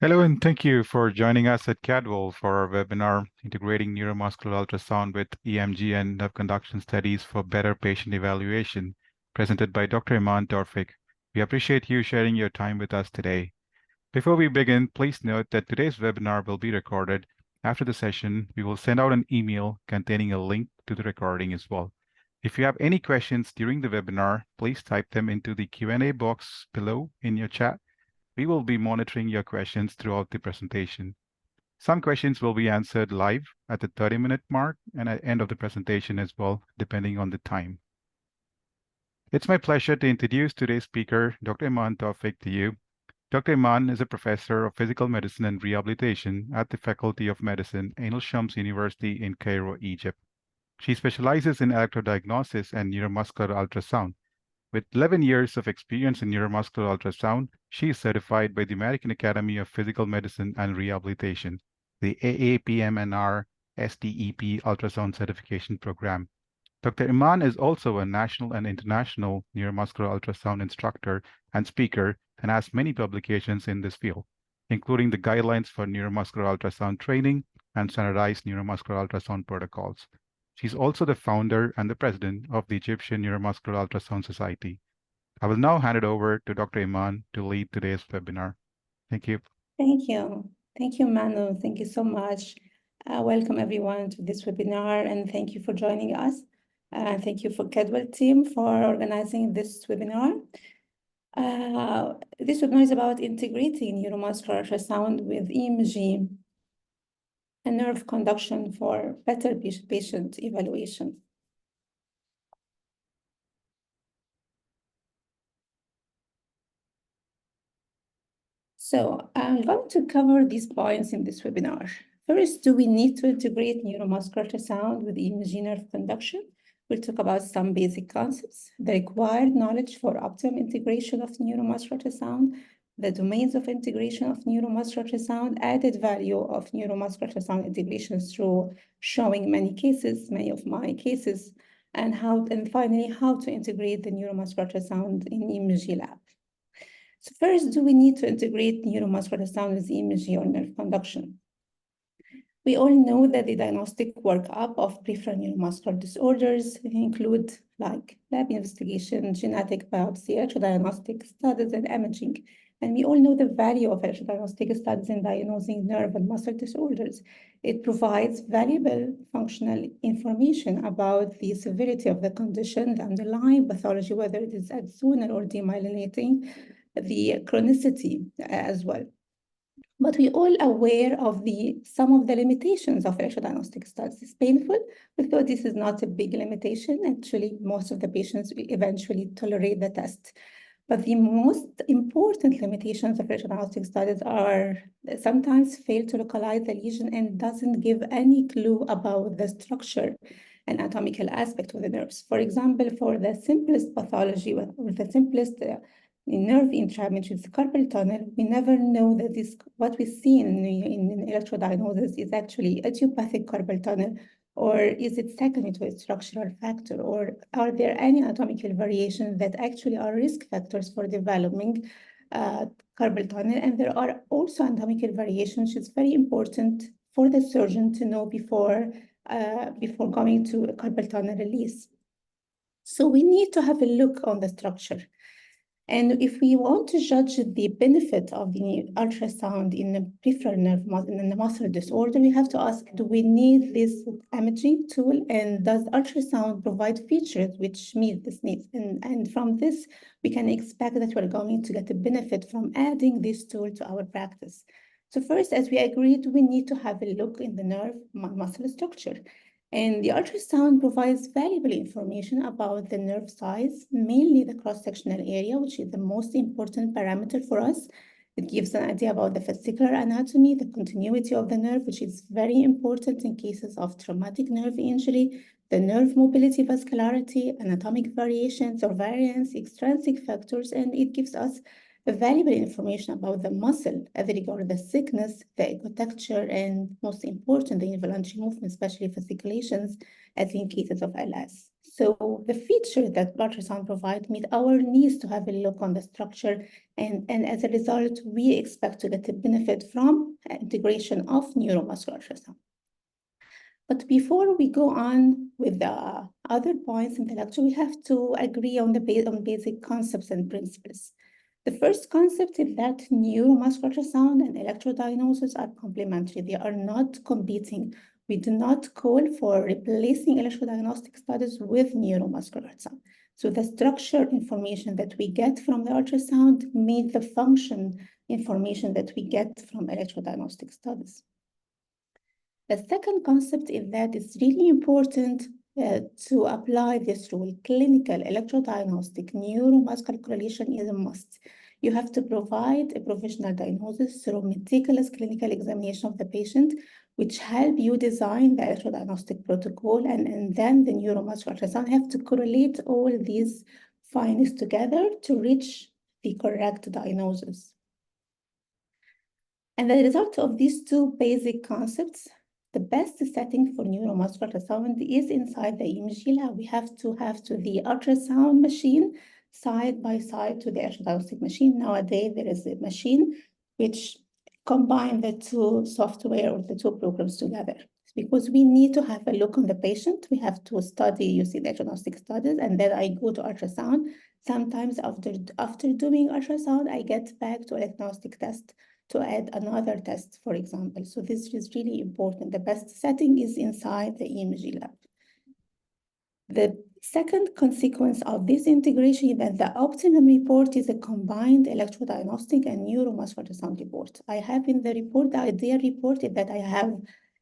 Hello, and thank you for joining us at CADWOL for our webinar, Integrating Neuromuscular Ultrasound with EMG and Nerve Conduction Studies for Better Patient Evaluation, presented by Dr. Eman Tawfik. We appreciate you sharing your time with us today. Before we begin, please note that today's webinar will be recorded. After the session, we will send out an email containing a link to the recording as well. If you have any questions during the webinar, please type them into the Q&A box below in your chat. We will be monitoring your questions throughout the presentation. Some questions will be answered live at the 30-minute mark and at the end of the presentation as well, depending on the time. It's my pleasure to introduce today's speaker, Dr. Eman Tawfik, to you. Dr. Eman is a professor of physical medicine and rehabilitation at the Faculty of Medicine, Ain al-Shams University in Cairo, Egypt. She specializes in electrodiagnosis and neuromuscular ultrasound. With 11 years of experience in neuromuscular ultrasound, she is certified by the American Academy of Physical Medicine and Rehabilitation, the AAPMNR STEP Ultrasound Certification Program. Dr. Eman is also a national and international neuromuscular ultrasound instructor and speaker and has many publications in this field, including the guidelines for neuromuscular ultrasound training and standardized neuromuscular ultrasound protocols. She's also the founder and the president of the Egyptian Neuromuscular Ultrasound Society. I will now hand it over to Dr. Eman to lead today's webinar. Thank you. Thank you. Thank you, Manu. Thank you so much. Welcome everyone to this webinar, and thank you for joining us. Thank you for CADWOL team for organizing this webinar. This webinar is about integrating neuromuscular ultrasound with EMG and nerve conduction for better patient evaluation. So I'm going to cover these points in this webinar. First, do we need to integrate neuromuscular ultrasound with EMG nerve conduction? We'll talk about some basic concepts, the required knowledge for optimum integration of neuromuscular ultrasound, the domains of integration of neuromuscular ultrasound, added value of neuromuscular ultrasound integration through showing many of my cases, and finally, how to integrate the neuromuscular ultrasound in EMG lab. So first, do we need to integrate neuromuscular ultrasound with EMG or nerve conduction? We all know that the diagnostic workup of peripheral neuromuscular disorders include like lab investigation, genetic biopsy, electrodiagnostic studies, and imaging. And we all know the value of electrodiagnostic studies in diagnosing nerve and muscle disorders. It provides valuable functional information about the severity of the condition, the underlying pathology, whether it is axonal or demyelinating, the chronicity as well. But we're all aware of some of the limitations of electrodiagnostic studies. It's painful, because this is not a big limitation. Actually, most of the patients eventually tolerate the test. But the most important limitations of electrodiagnostic studies are sometimes fail to localize the lesion and doesn't give any clue about the structure and anatomical aspect of the nerves. For example, for the simplest pathology or the simplest nerve entrapment, which is the carpal tunnel, we never know that what we see in electrodiagnosis is actually idiopathic carpal tunnel, or is it secondary to a structural factor, or are there any anatomical variations that actually are risk factors for developing carpal tunnel? And there are also anatomical variations, which is very important for the surgeon to know before going to a carpal tunnel release. So we need to have a look on the structure. And if we want to judge the benefit of the ultrasound in the peripheral nerve in the muscle disorder, we have to ask, do we need this imaging tool? And does ultrasound provide features which meet this need? And from this, we can expect that we're going to get a benefit from adding this tool to our practice. So first, as we agreed, we need to have a look in the nerve muscle structure. And the ultrasound provides valuable information about the nerve size, mainly the cross-sectional area, which is the most important parameter for us. It gives an idea about the fascicular anatomy, the continuity of the nerve, which is very important in cases of traumatic nerve injury, the nerve mobility, vascularity, anatomic variations or variance, extrinsic factors, and it gives us valuable information about the muscle as regards the thickness, the ecotexture, and most important, the involuntary movement, especially fasciculations, as in cases of LS. So the features that ultrasound provide meet our needs to have a look on the structure, and as a result, we expect to get a benefit from integration of neuromuscular ultrasound. But before we go on with the other points in the lecture, we have to agree on basic concepts and principles. The first concept is that neuromuscular ultrasound and electrodiagnosis are complementary. They are not competing. We do not call for replacing electrodiagnostic studies with neuromuscular ultrasound. So the structure information that we get from the ultrasound meets the function information that we get from electrodiagnostic studies. The second concept is that it's really important to apply this rule. Clinical electrodiagnostic neuromuscular correlation is a must. You have to provide a professional diagnosis through meticulous clinical examination of the patient, which help you design the electrodiagnostic protocol, and then the neuromuscular ultrasound have to correlate all these findings together to reach the correct diagnosis. And the result of these two basic concepts, the best setting for neuromuscular ultrasound is inside the EMG lab. We have to have the ultrasound machine side by side to the electrodiagnostic machine. Nowadays, there is a machine which combine the two software or the two programs together. Because we need to have a look on the patient. We have to study using the electrodiagnostic studies, and then I go to ultrasound. Sometimes after doing ultrasound, I get back to electrodiagnostic test to add another test, for example. So this is really important. The best setting is inside the EMG lab. The second consequence of this integration is that the optimum report is a combined electrodiagnostic and neuromuscular ultrasound report. I have in the report, the ideal report is that I have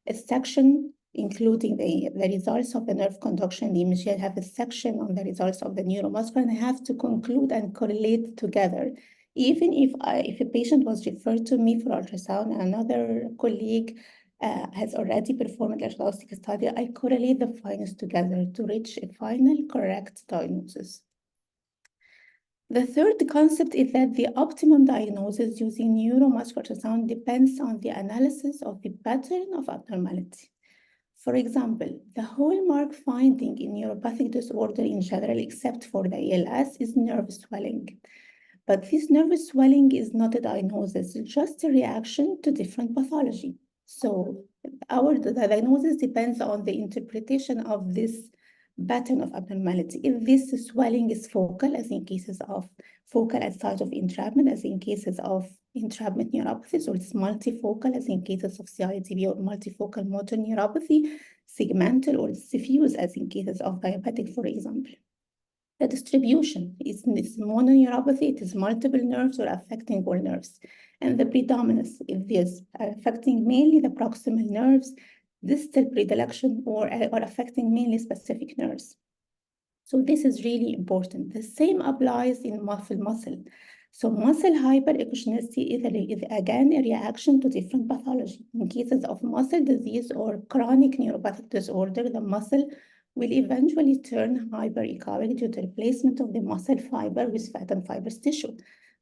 a section including the results of the nerve conduction EMG. I have a section on the results of the neuromuscular, and I have to conclude and correlate together. Even if a patient was referred to me for ultrasound and another colleague has already performed an electrodiagnostic study, I correlate the findings together to reach a final correct diagnosis. The third concept is that the optimum diagnosis using neuromuscular ultrasound depends on the analysis of the pattern of abnormality. For example, the hallmark finding in neuropathic disorder in general, except for the ALS, is nerve swelling. But this nerve swelling is not a diagnosis, it's just a reaction to different pathology. So the diagnosis depends on the interpretation of this pattern of abnormality. If this swelling is focal, as in cases of focal at site of entrapment, as in cases of entrapment neuropathies, or it's multifocal, as in cases of CIDP or multifocal motor neuropathy, segmental or diffuse, as in cases of diabetic, for example. The distribution is mononeuropathy, it is multiple nerves or affecting all nerves. And the predominance is affecting mainly the proximal nerves, distal predilection, or affecting mainly specific nerves. So this is really important. The same applies in muscle. So muscle hyperacuity is again a reaction to different pathology. In cases of muscle disease or chronic neuropathic disorder, the muscle will eventually turn hyperechoic due to replacement of the muscle fiber with fat and fibrous tissue.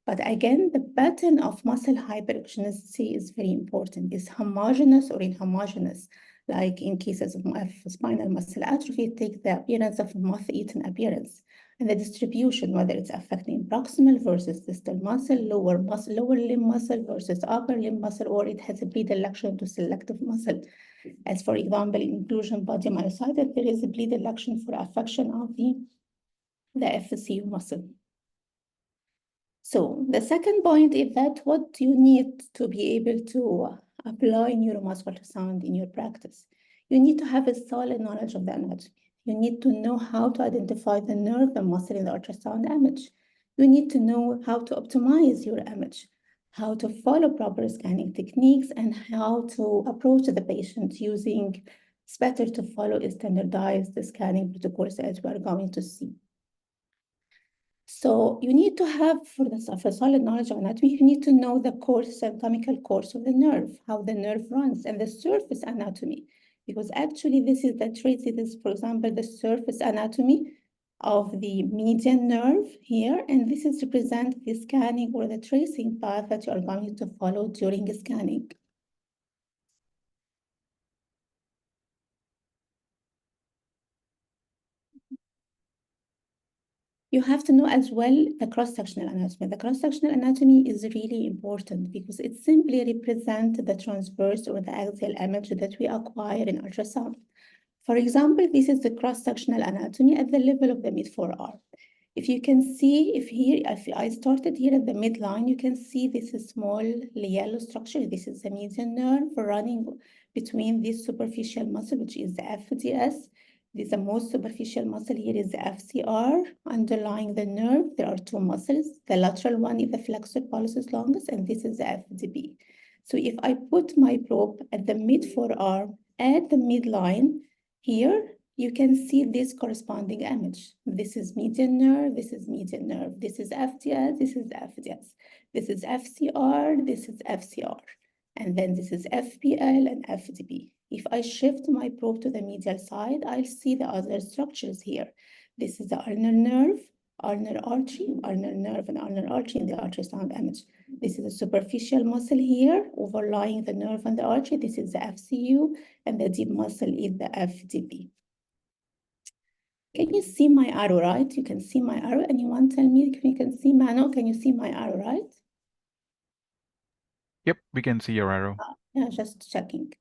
But again, the pattern of muscle hyperacuity is very important. Is homogeneous or inhomogeneous? Like in cases of spinal muscle atrophy, take the appearance of moth-eaten appearance. And the distribution, whether it's affecting proximal versus distal muscle, lower limb muscle versus upper limb muscle, or it has a predilection to selective muscle. As for example, in inclusion body myositis, there is a predilection for affection of the FCU muscle. So the second point is that what you need to be able to apply neuromuscular ultrasound in your practice. You need to have a solid knowledge of the anatomy. You need to know how to identify the nerve and muscle in the ultrasound image. You need to know how to optimize your image, how to follow proper scanning techniques, and how to approach the patient using, it's better to follow a standardized scanning protocols as we're going to see. So you need to have, for a solid knowledge of anatomy, you need to know the course, anatomical course of the nerve, how the nerve runs, and the surface anatomy. Because actually this is the trace, it is, for example, the surface anatomy of the median nerve here, and this is represent the scanning or the tracing path that you are going to follow during scanning. You have to know as well the cross-sectional anatomy. The cross-sectional anatomy is really important because it simply represents the transverse or the axial image that we acquire in ultrasound. For example, this is the cross-sectional anatomy at the level of the mid-forearm. If you can see, if I started here at the midline, you can see this is small yellow structure. This is the median nerve running between this superficial muscle, which is the FDS. This is the most superficial muscle here is the FCR. Underlying the nerve, there are two muscles. The lateral one is the flexor pollicis longus, and this is the FDB. So if I put my probe at the mid-forearm, at the midline, here, you can see this corresponding image. This is median nerve, this is median nerve, this is FDS, this is FDS, this is FCR, this is FCR, and then this is FPL and FDB. If I shift my probe to the medial side, I'll see the other structures here. This is the ulnar nerve, ulnar artery, ulnar nerve, and ulnar artery in the ultrasound image. This is a superficial muscle here, overlying the nerve and the artery. This is the FCU, and the deep muscle is the FDB. Can you see my arrow, right? You can see my arrow. Anyone tell me if you can see Mano? Can you see my arrow, right? Yep, we can see your arrow. Yeah, just checking.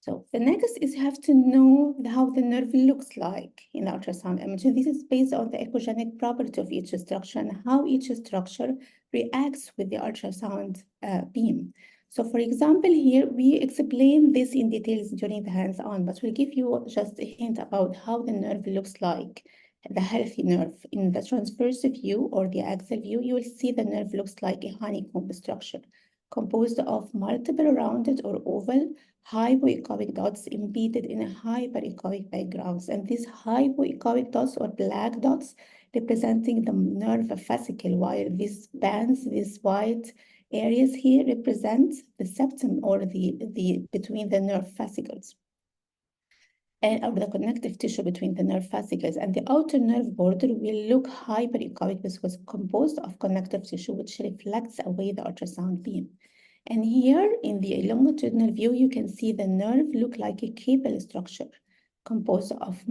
So the next is you have to know how the nerve looks like in the ultrasound image. And this is based on the echogenic property of each structure and how each structure reacts with the ultrasound beam. So for example, here we explain this in details during the hands-on, but we'll give you just a hint about how the nerve looks like, the healthy nerve. In the transverse view or the axial view, you will see the nerve looks like a honeycomb structure composed of multiple rounded or oval hypoechoic dots embedded in a hyperechoic backgrounds. And these hypoechoic dots or black dots representing the nerve fascicle, while these bands, these white areas here represent the septum or the between the nerve fascicles. Or the connective tissue between the nerve fascicles, and the outer nerve border will look hyperechoic because it's composed of connective tissue which reflects away the ultrasound beam. And here in the longitudinal view, you can see the nerve look like a cable structure composed of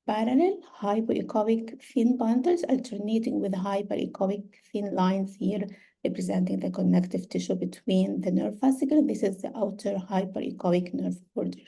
parallel hypoechoic thin bundles alternating with hyperechoic thin lines here representing the connective tissue between the nerve fascicle. This is the outer hyperechoic nerve border.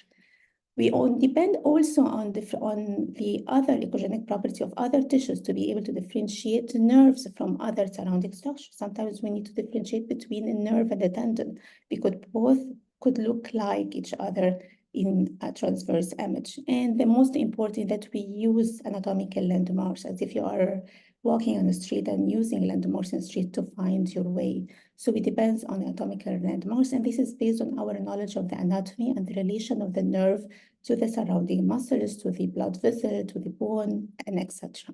We depend also on the other echogenic property of other tissues to be able to differentiate the nerves from other surrounding structures. Sometimes we need to differentiate between a nerve and a tendon because both could look like each other in a transverse image. And the most important that we use anatomical landmarks as if you are walking on the street and using landmarks in the street to find your way. So it depends on anatomical landmarks, and this is based on our knowledge of the anatomy and the relation of the nerve to the surrounding muscles, to the blood vessel, to the bone, and etc.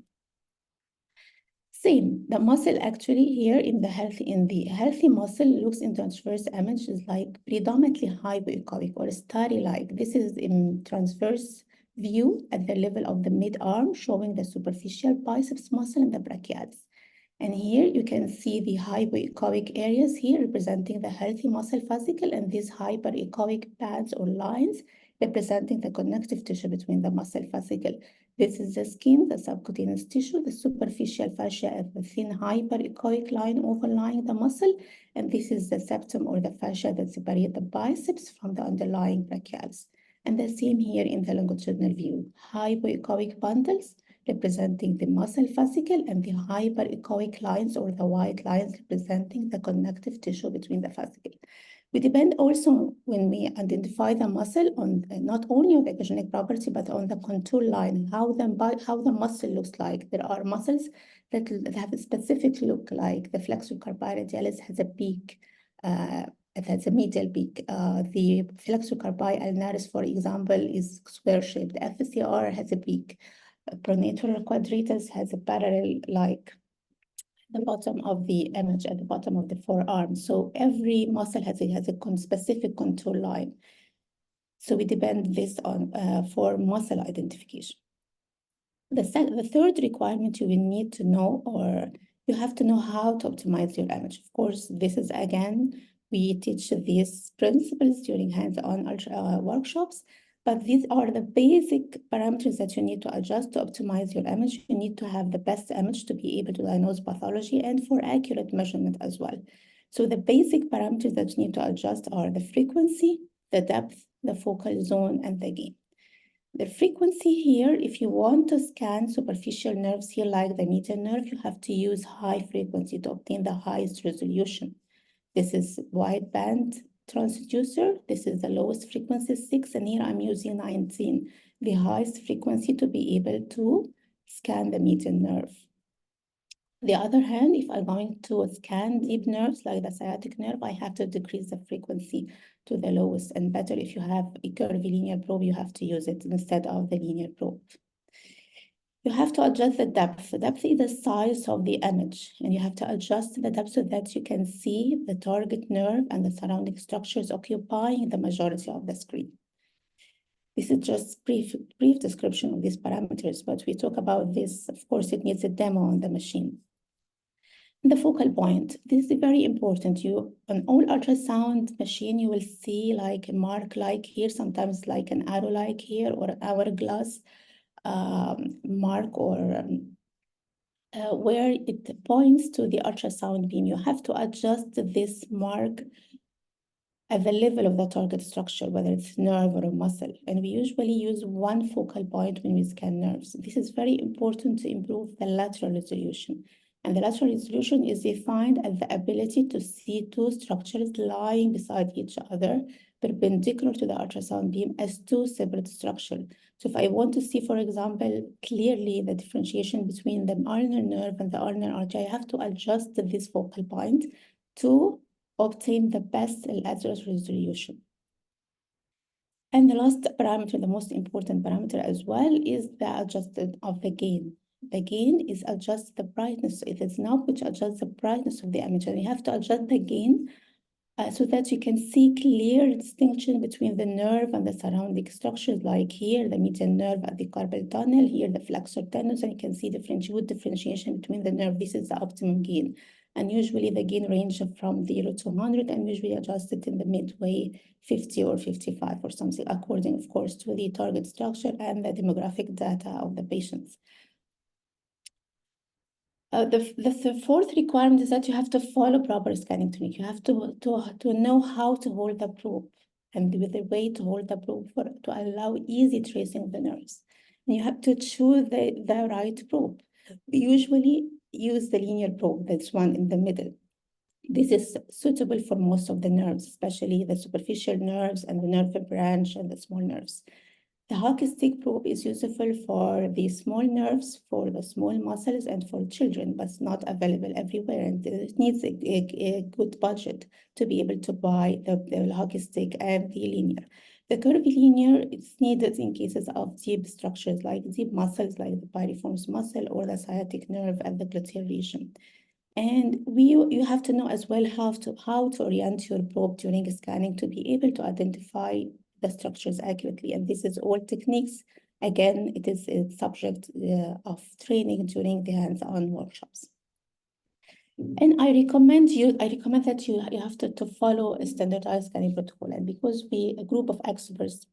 Same, the muscle actually here in the healthy muscle looks in transverse images like predominantly hypoechoic or starry-like. This is in transverse view at the level of the mid-arm, showing the superficial biceps muscle and the brachialis. And here you can see the hypoechoic areas here representing the healthy muscle fascicle and these hyperechoic bands or lines representing the connective tissue between the muscle fascicle. This is the skin, the subcutaneous tissue, the superficial fascia and the thin hyperechoic line overlying the muscle. And this is the septum or the fascia that separates the biceps from the underlying brachialis. And the same here in the longitudinal view, hypoechoic bundles representing the muscle fascicle and the hyperechoic lines or the white lines representing the connective tissue between the fascicle. We depend also when we identify the muscle on not only on the echogenic property, but on the contour line, how the muscle looks like. There are muscles that have a specific look, like the flexor carpi radialis has a peak, it has a medial peak. The flexor carpi ulnaris, for example, is square-shaped. The FCR has a peak. Pronator quadratus has a parallel like the bottom of the image at the bottom of the forearm. So every muscle has a specific contour line. So we depend this on for muscle identification. The third requirement you will need to know, or you have to know how to optimize your image. Of course, this is again, we teach these principles during hands-on workshops, But these are the basic parameters that you need to adjust to optimize your image. You need to have the best image to be able to diagnose pathology and for accurate measurement as well. So the basic parameters that you need to adjust are the frequency, the depth, the focal zone, and the gain. The frequency here, if you want to scan superficial nerves here like the median nerve, you have to use high frequency to obtain the highest resolution. This is wideband transducer. This is the lowest frequency, 6, and here I'm using 19, the highest frequency to be able to scan the median nerve. The other hand, if I'm going to scan deep nerves like the sciatic nerve, I have to decrease the frequency to the lowest, and better if you have a curvilinear probe, you have to use it instead of the linear probe. You have to adjust the depth. The depth is the size of the image, and you have to adjust the depth so that you can see the target nerve and the surrounding structures occupying the majority of the screen. This is just brief description of these parameters, but we talk about this. Of course, it needs a demo on the machine. The focal point, this is very important. On all ultrasound machine, you will see like a mark like here, sometimes like an arrow like here, or an hourglass mark, or where it points to the ultrasound beam. You have to adjust this mark at the level of the target structure, whether it's nerve or a muscle. And we usually use one focal point when we scan nerves. This is very important to improve the lateral resolution. And the lateral resolution is defined as the ability to see two structures lying beside each other, perpendicular to the ultrasound beam as two separate structures. So if I want to see, for example, clearly the differentiation between the ulnar nerve and the ulnar artery, I have to adjust this focal point to obtain the best lateral resolution. And the last parameter, the most important parameter as well, is the adjustment of the gain. The gain is adjust the brightness. It is knob which adjusts the brightness of the image, and you have to adjust the gain so that you can see clear distinction between the nerve and the surrounding structures, like here, the median nerve at the carpal tunnel, here the flexor tendons, and you can see good differentiation between the nerve. This is the optimum gain. And usually the gain range from 0 to 100, and usually adjusted in the midway, 50 or 55 or something, according, of course, to the target structure and the demographic data of the patients. The fourth requirement is that you have to follow proper scanning technique. You have to know how to hold the probe, and with the way to hold the probe to allow easy tracing of the nerves. And you have to choose the right probe. We usually use the linear probe, that's one in the middle. This is suitable for most of the nerves, especially the superficial nerves and the nerve branch and the small nerves. The hockey stick probe is useful for the small nerves, for the small muscles, and for children, but it's not available everywhere. And it needs a good budget to be able to buy the hockey stick and the linear. The curvilinear is needed in cases of deep structures, like deep muscles, like the piriformis muscle or the sciatic nerve at the gluteal region. And you have to know as well how to orient your probe during scanning to be able to identify the structures accurately. And this is all techniques. Again, it is a subject of training during the hands-on workshops. And I recommend that you have to follow a standardized scanning protocol. And because a group of experts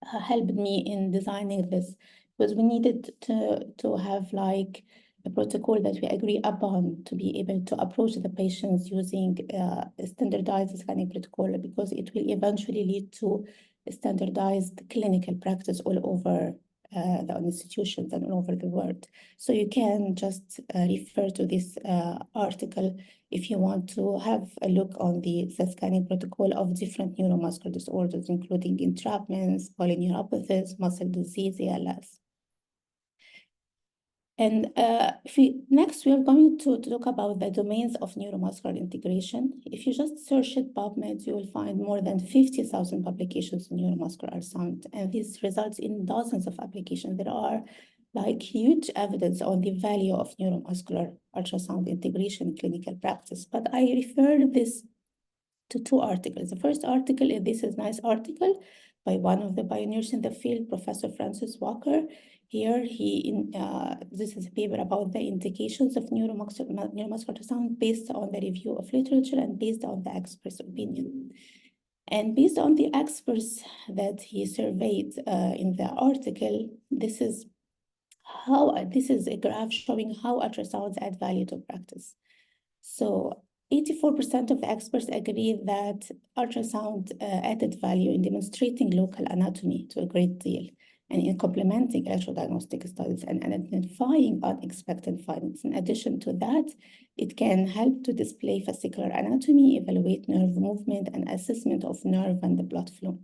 helped me in designing this, because we needed to have like a protocol that we agree upon to be able to approach the patients using a standardized scanning protocol, because it will eventually lead to a standardized clinical practice all over the institutions and all over the world. So you can just refer to this article if you want to have a look on the scanning protocol of different neuromuscular disorders, including entrapments, polyneuropathies, muscle disease, ALS. And next, we are going to talk about the domains of neuromuscular integration. If you just search at PubMed, you will find more than 50,000 publications in neuromuscular ultrasound, and this results in dozens of applications. There are like huge evidence on the value of neuromuscular ultrasound integration in clinical practice. But I referred this to two articles. The first article is this nice article by one of the pioneers in the field, Professor Francis Walker. Here, this is a paper about the indications of neuromuscular ultrasound based on the review of literature and based on the expert's opinion. And based on the experts that he surveyed in the article, this is a graph showing how ultrasounds add value to practice. So 84% of the experts agree that ultrasound added value in demonstrating local anatomy to a great deal, and in complementing electrodiagnostic studies and identifying unexpected findings. In addition to that, it can help to display fascicular anatomy, evaluate nerve movement, and assessment of nerve and the blood flow.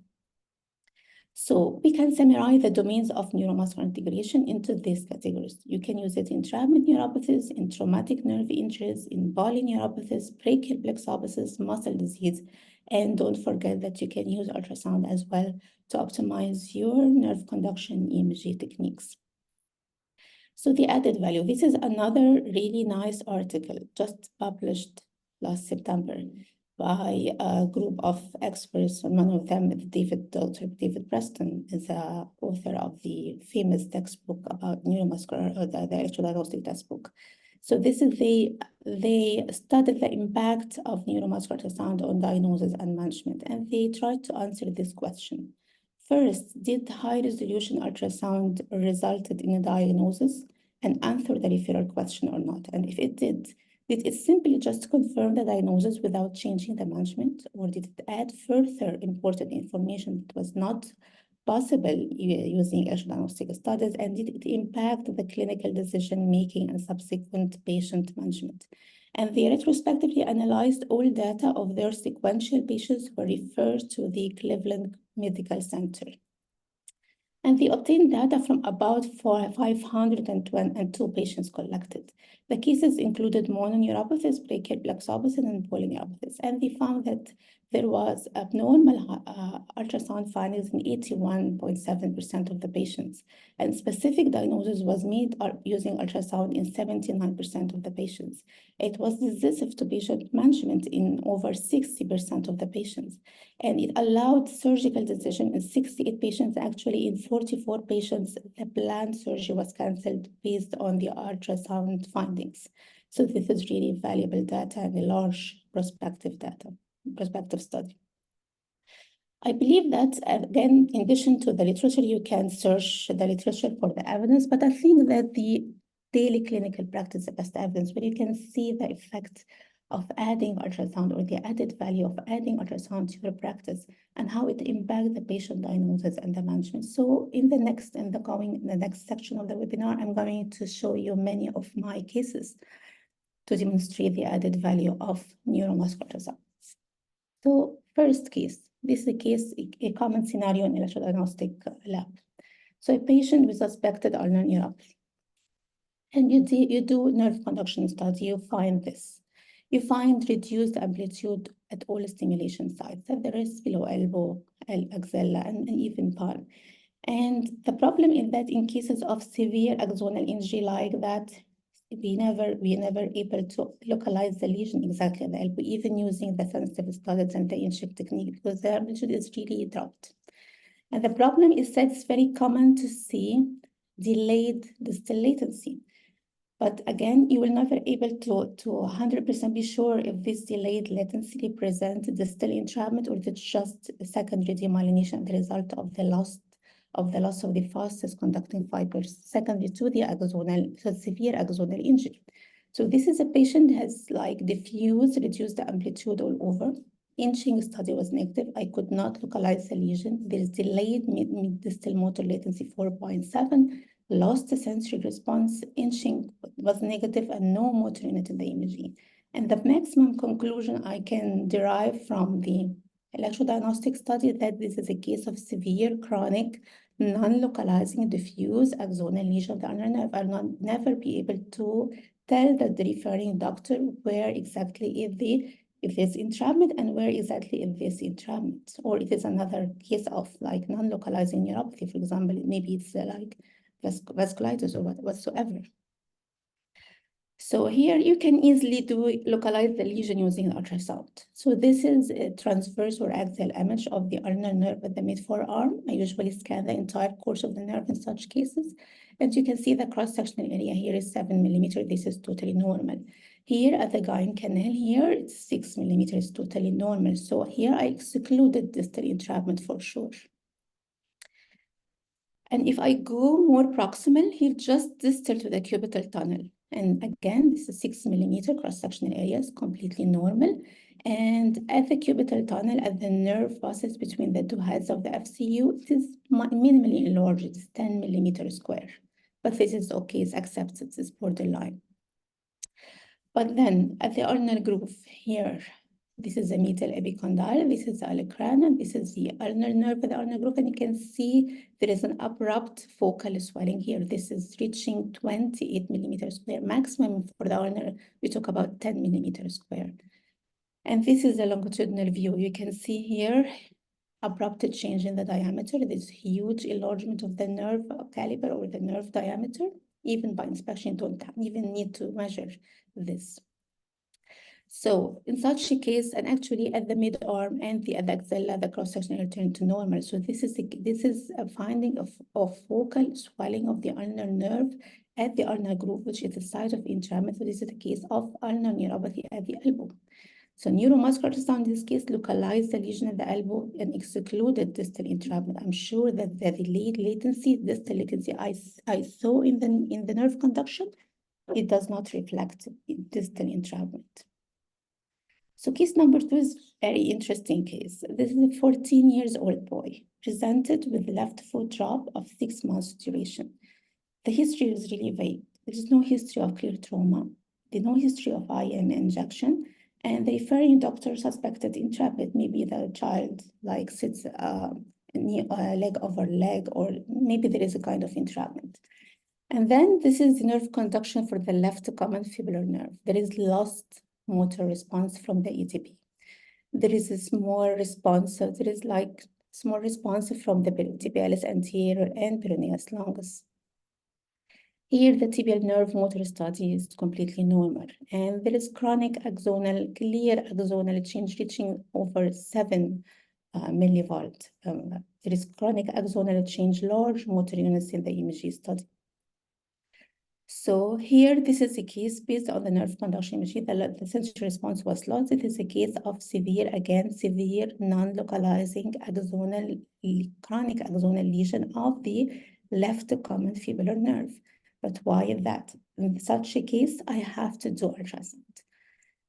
So we can summarize the domains of neuromuscular integration into these categories. You can use it in traumatic neuropathies, in traumatic nerve injuries, in polyneuropathies, brachial plexopathies, muscle disease, and don't forget that you can use ultrasound as well to optimize your nerve conduction EMG techniques. So the added value, this is another really nice article just published last September by a group of experts, and one of them is Dr. David Preston, is the author of the famous textbook about neuromuscular, the electrodiagnostic textbook. So this is they studied the impact of neuromuscular ultrasound on diagnosis and management, and they tried to answer this question. First, did high-resolution ultrasound resulted in a diagnosis and answer the referral question or not? And if it did it simply just confirm the diagnosis without changing the management, or did it add further important information that was not possible using electrodiagnostic studies, and did it impact the clinical decision-making and subsequent patient management? And they retrospectively analyzed all data of their sequential patients who were referred to the Cleveland Medical Center. And they obtained data from about 502 patients collected. The cases included mononeuropathies, brachial plexopathies, and polyneuropathies. And they found that there was abnormal ultrasound findings in 81.7% of the patients. And specific diagnosis was made using ultrasound in 79% of the patients. It was decisive to patient management in over 60% of the patients. And it allowed surgical decision in 68 patients. Actually, in 44 patients, the planned surgery was canceled based on the ultrasound findings. So this is really valuable data and a large prospective study. I believe that, again, in addition to the literature, you can search the literature for the evidence, but I think that the daily clinical practice is the best evidence, where you can see the effect of adding ultrasound, or the added value of adding ultrasound to your practice, and how it impacts the patient diagnosis and the management. So in the next section of the webinar, I'm going to show you many of my cases to demonstrate the added value of neuromuscular ultrasound. So first case, this is a common scenario in electrodiagnostic lab. So a patient with suspected ulnar neuropathy, and you do nerve conduction study, you find this. You find reduced amplitude at all stimulation sites, at the wrist, below elbow, axilla, and even palm. And the problem is that in cases of severe axonal injury like that, we never able to localize the lesion exactly at the elbow, even using the sensitive studies and the in-shape technique, because the amplitude is really dropped. And the problem is that it's very common to see delayed distal latency. But again, you will never able to 100% be sure if this delayed latency represents distal entrapment, or if it's just a secondary demyelination as a result of the loss of the fastest conducting fibers secondary to the severe axonal injury. So this is a patient who has diffuse, reduced the amplitude all over. Inching study was negative. I could not localize the lesion. There is delayed mid-distal motor latency 4.7. Lost the sensory response, inching was negative, and no motor unit in the imaging. And the maximum conclusion I can derive from the electrodiagnostic study that this is a case of severe chronic non-localizing diffuse axonal lesion of the ulnar nerve. I will never be able to tell the referring doctor where exactly if there's entrapment and where exactly if there's entrapment, or if it's another case of non-localizing neuropathy, for example, maybe it's vasculitis or whatsoever. So here you can easily localize the lesion using ultrasound. So this is a transverse or axial image of the ulnar nerve at the mid-forearm. I usually scan the entire course of the nerve in such cases. And you can see the cross-sectional area here is 7 millimeters. This is totally normal. Here at the Guyan canal, here it's 6 millimeters, totally normal. So here I excluded distal entrapment for sure. And if I go more proximal, here just distal to the cubital tunnel. And again, this is 6 millimeter cross-sectional area, is completely normal. And at the cubital tunnel, at the nerve passes between the two heads of the FCU, it is minimally enlarged, it's 10 millimeter square. But this is okay, it's accepted, it's borderline. But then at the ulnar groove here, this is the medial epicondyle, this is the olecranon, this is the ulnar nerve of the ulnar groove, and you can see there is an abrupt focal swelling here. This is reaching 28 millimeters square. Maximum for the ulnar, we talk about 10 millimeters square. And this is a longitudinal view. You can see here abrupt change in the diameter, this huge enlargement of the nerve caliber or the nerve diameter. Even by inspection, you don't even need to measure this. So in such a case, and actually at the mid-arm and the axilla, the cross-section return to normal. So this is a finding of focal swelling of the ulnar nerve at the ulnar groove, which is the site of entrapment. So this is the case of ulnar neuropathy at the elbow. So neuromuscular ultrasound in this case localized the lesion at the elbow and excluded distal entrapment. I'm sure that the delayed latency, distal latency I saw in the nerve conduction, it does not reflect distal entrapment. So case number 2 is very interesting case. This is a 14 years old boy presented with left foot drop of 6 months duration. The history is really vague. There is no history of clear trauma. There's no history of IM injection. And the referring doctor suspected entrapment. Maybe the child like sits leg over leg, or maybe there is a kind of entrapment. And then this is the nerve conduction for the left common fibular nerve. There is lost motor response from the ETP. There is a small response, so there is like small response from the tibialis anterior and peroneus longus. Here, the tibial nerve motor study is completely normal, and there is chronic axonal, clear axonal change reaching over 7 millivolt. There is chronic axonal change, large motor units in the EMG study. So here, this is a case based on the nerve conduction imaging. The sensory response was lost. It is a case of severe non-localizing axonal, chronic axonal lesion of the left common fibular nerve. But why is that? In such a case, I have to do ultrasound.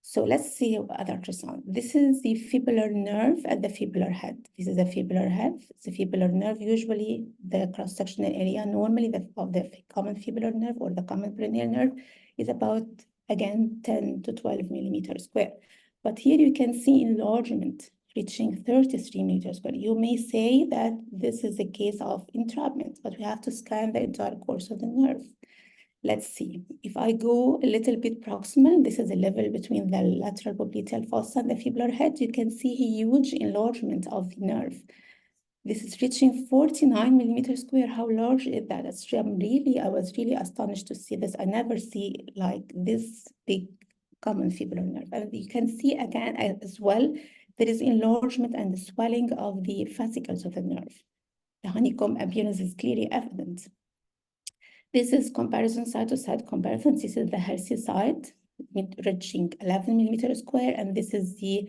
So let's see other ultrasound. This is the fibular nerve at the fibular head. This is the fibular head. It's a fibular nerve. Usually the cross-sectional area normally of the common fibular nerve or the common peroneal nerve is about, again, 10 to 12 millimeters square. But here you can see enlargement reaching 33 millimeters square. You may say that this is a case of entrapment, but we have to scan the entire course of the nerve. Let's see. If I go a little bit proximal, this is a level between the lateral popliteal fossa and the fibular head. You can see huge enlargement of the nerve. This is reaching 49 millimeters square. How large is that? I was really astonished to see this. I never see like this big common fibular nerve. And you can see again as well, there is enlargement and the swelling of the fascicles of the nerve. The honeycomb appearance is clearly evident. This is comparison side to side comparison. This is the healthy side, reaching 11 millimeters square, and this is the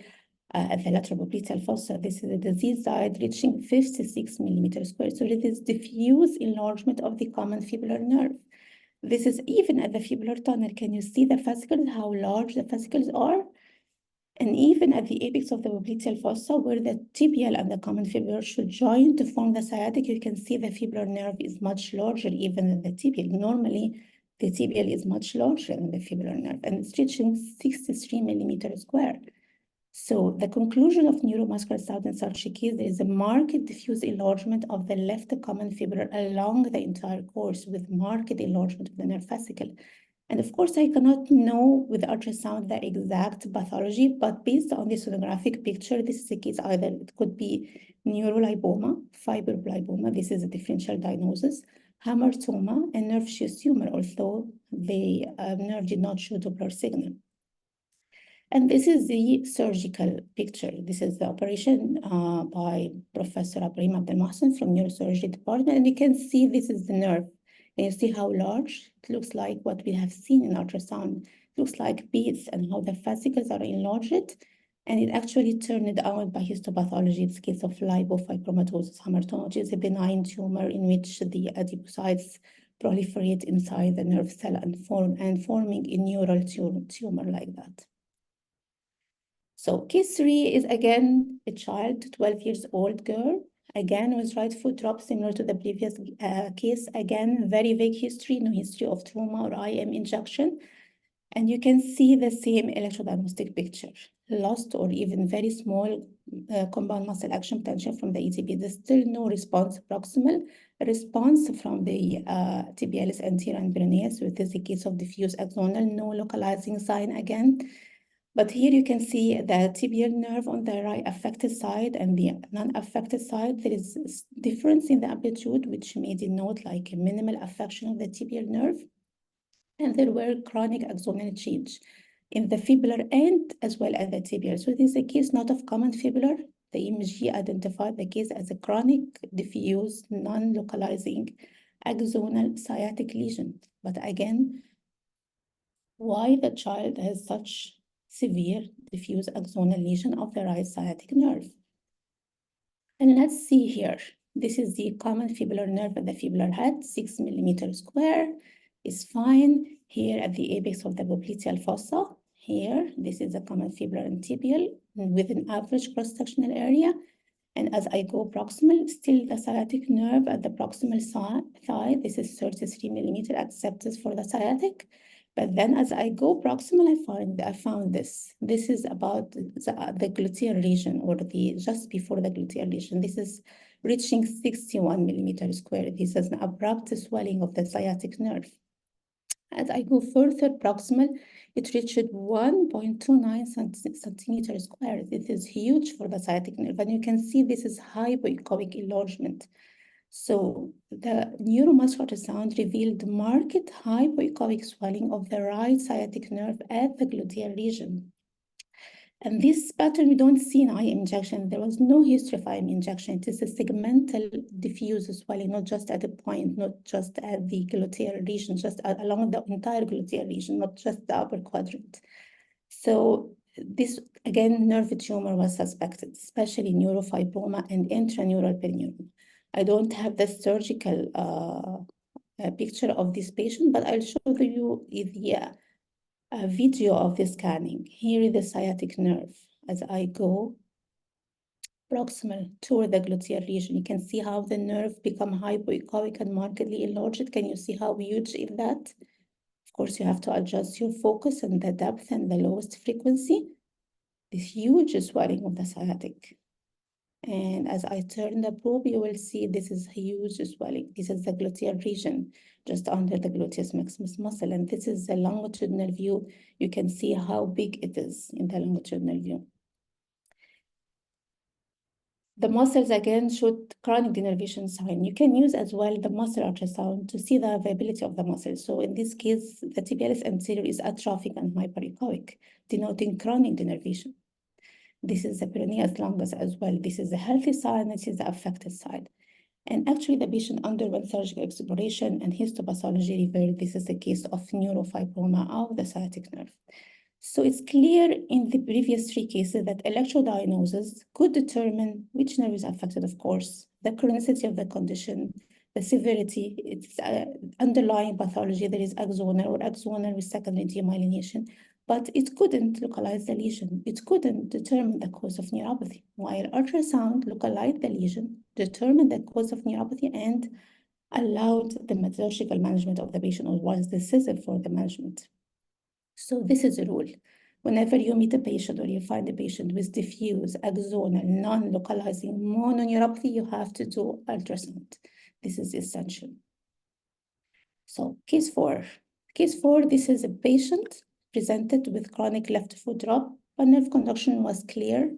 lateral popliteal fossa. This is the disease side, reaching 56 millimeters square. So it is diffuse enlargement of the common fibular nerve. This is even at the fibular tunnel. Can you see the fascicles, how large the fascicles are? And even at the apex of the popliteal fossa, where the tibial and the common fibular should join to form the sciatic, you can see the fibular nerve is much larger even than the tibial. Normally, the tibial is much larger than the fibular nerve, and it's reaching 63 millimeters square. So the conclusion of neuromuscular ultrasound in such a case, there is a marked diffuse enlargement of the left common fibular along the entire course with marked enlargement of the nerve fascicle. And of course, I cannot know with ultrasound the exact pathology, but based on the sonographic picture, this is a case either it could be neurolipoma, fibroblipoma, this is a differential diagnosis, hamartoma, and nerve sheath tumor, although the nerve did not show Doppler signal. And this is the surgical picture. This is the operation by Professor Ibrahim Abdel Mohsen from Neurosurgery Department. And you can see this is the nerve. And you see how large it looks like what we have seen in ultrasound. It looks like beads and how the fascicles are enlarged. And it actually turned out by histopathology. It's a case of lipofibromatosis hamartoma, which is a benign tumor in which the adipocytes proliferate inside the nerve cell and forming a neural tumor like that. So case 3 is again a child, 12 years old girl, again with right foot drop, similar to the previous case. Again, very vague history, no history of trauma or IM injection. And you can see the same electrodiagnostic picture, lost or even very small compound muscle action potential from the ETB. There's still no response proximal, response from the tibialis anterior and peroneus, which is a case of diffuse axonal, no localizing sign again. But here you can see the tibial nerve on the right affected side and the non-affected side. There is a difference in the amplitude, which may denote like a minimal affection of the tibial nerve. And there were chronic axonal change in the fibular end as well as the tibial. So this is a case not of common fibular. The EMG identified the case as a chronic, diffuse, non-localizing axonal sciatic lesion. But again, why the child has such severe diffuse axonal lesion of the right sciatic nerve? And let's see here. This is the common fibular nerve at the fibular head, 6 millimeters square. Is fine. Here at the apex of the popliteal fossa. Here, this is the common fibular and tibial with an average cross-sectional area. And as I go proximal, still the sciatic nerve at the proximal thigh. This is 33 millimeter accepted for the sciatic. But then as I go proximal, I found this. This is about the gluteal region, or the just before the gluteal region. This is reaching 61 millimeters square. This is an abrupt swelling of the sciatic nerve. As I go further proximal, it reached 1.29 centimeters square. This is huge for the sciatic nerve. And you can see this is hypoechoic enlargement. So the neuromuscular ultrasound revealed marked hypoechoic swelling of the right sciatic nerve at the gluteal region. And this pattern we don't see in IM injection. There was no history of IM injection. It is a segmental diffuse swelling, not just at a point, not just at the gluteal region, just along the entire gluteal region, not just the upper quadrant. So this, again, nerve tumor was suspected, especially neurofibroma and intraneural perineuroma. I don't have the surgical picture of this patient, but I'll show you the video of the scanning. Here is the sciatic nerve. As I go proximal toward the gluteal region, you can see how the nerve become hypoechoic and markedly enlarged. Can you see how huge is that? Of course, you have to adjust your focus and the depth and the lowest frequency. This huge swelling of the sciatic. And as I turn the probe, you will see this is huge swelling. This is the gluteal region, just under the gluteus maximus muscle. And this is the longitudinal view. You can see how big it is in the longitudinal view. The muscles again showed chronic denervation sign. You can use as well the muscle ultrasound to see the viability of the muscle. So in this case, the tibialis anterior is atrophic and hyperechoic, denoting chronic denervation. This is the peroneus longus as well. This is the healthy side, this is the affected side. And actually the patient underwent surgical exploration and histopathology revealed this is a case of neurofibroma of the sciatic nerve. So it's clear in the previous 3 cases that electrodiagnosis could determine which nerve is affected, of course, the chronicity of the condition, the severity, its underlying pathology, there is axonal or axonal with secondary demyelination. But it couldn't localize the lesion. It couldn't determine the cause of neuropathy, while ultrasound localized the lesion, determined the cause of neuropathy, and allowed the methodological management of the patient, or was decisive for the management. So this is a rule. Whenever you meet a patient or you find a patient with diffuse, axonal, non-localizing mononeuropathy, you have to do ultrasound. This is essential. So case 4. Case 4, this is a patient presented with chronic left foot drop, but nerve conduction was clear.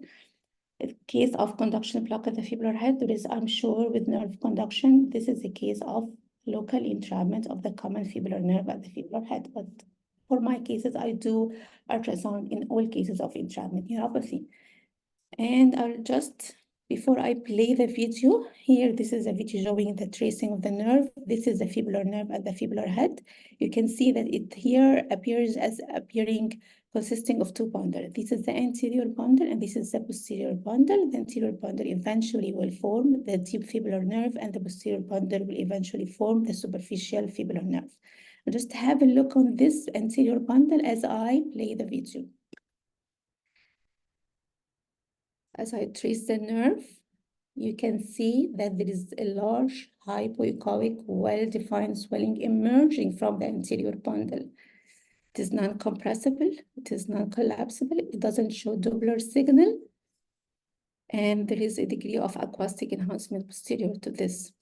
In case of conduction block at the fibular head, there is, I'm sure, with nerve conduction, this is a case of local entrapment of the common fibular nerve at the fibular head. But for my cases, I do ultrasound in all cases of entrapment neuropathy. And I'll just, before I play the video, here, this is a video showing the tracing of the nerve. This is the fibular nerve at the fibular head. You can see that it here appears as consisting of two bundles. This is the anterior bundle and this is the posterior bundle. The anterior bundle eventually will form the deep fibular nerve and the posterior bundle will eventually form the superficial fibular nerve. Just have a look on this anterior bundle as I play the video. As I trace the nerve, you can see that there is a large hypoechoic, well-defined swelling emerging from the anterior bundle. It is non-compressible, it is non-collapsible, it doesn't show Doppler signal, and there is a degree of acoustic enhancement posterior to this.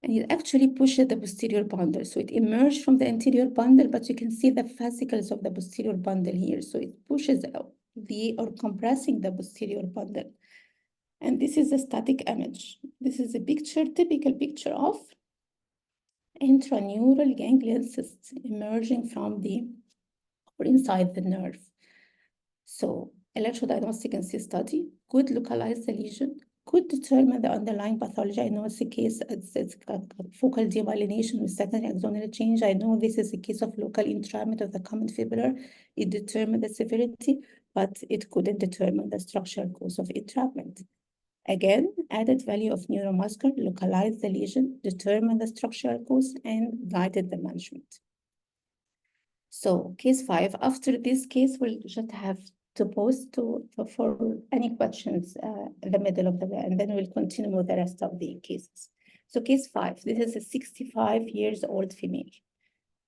And it actually pushes the posterior bundle. So it emerged from the anterior bundle, but you can see the fascicles of the posterior bundle here. So it pushes out or compressing the posterior bundle. And this is a static image. This is a picture, typical picture of intraneural ganglion cysts emerging from the or inside the nerve. So electrodiagnostic and cyst study could localize the lesion, could determine the underlying pathology. I know it's a case, it's focal demyelination with secondary axonal change. I know this is a case of local entrapment of the common fibular. It determined the severity, but it couldn't determine the structural cause of entrapment. Again, added value of neuromuscular, localized the lesion, determined the structural cause, and guided the management. So case 5, after this case, we'll just have to pause for any questions in the middle of the way, and then we'll continue with the rest of the cases. So case 5, this is a 65 years old female,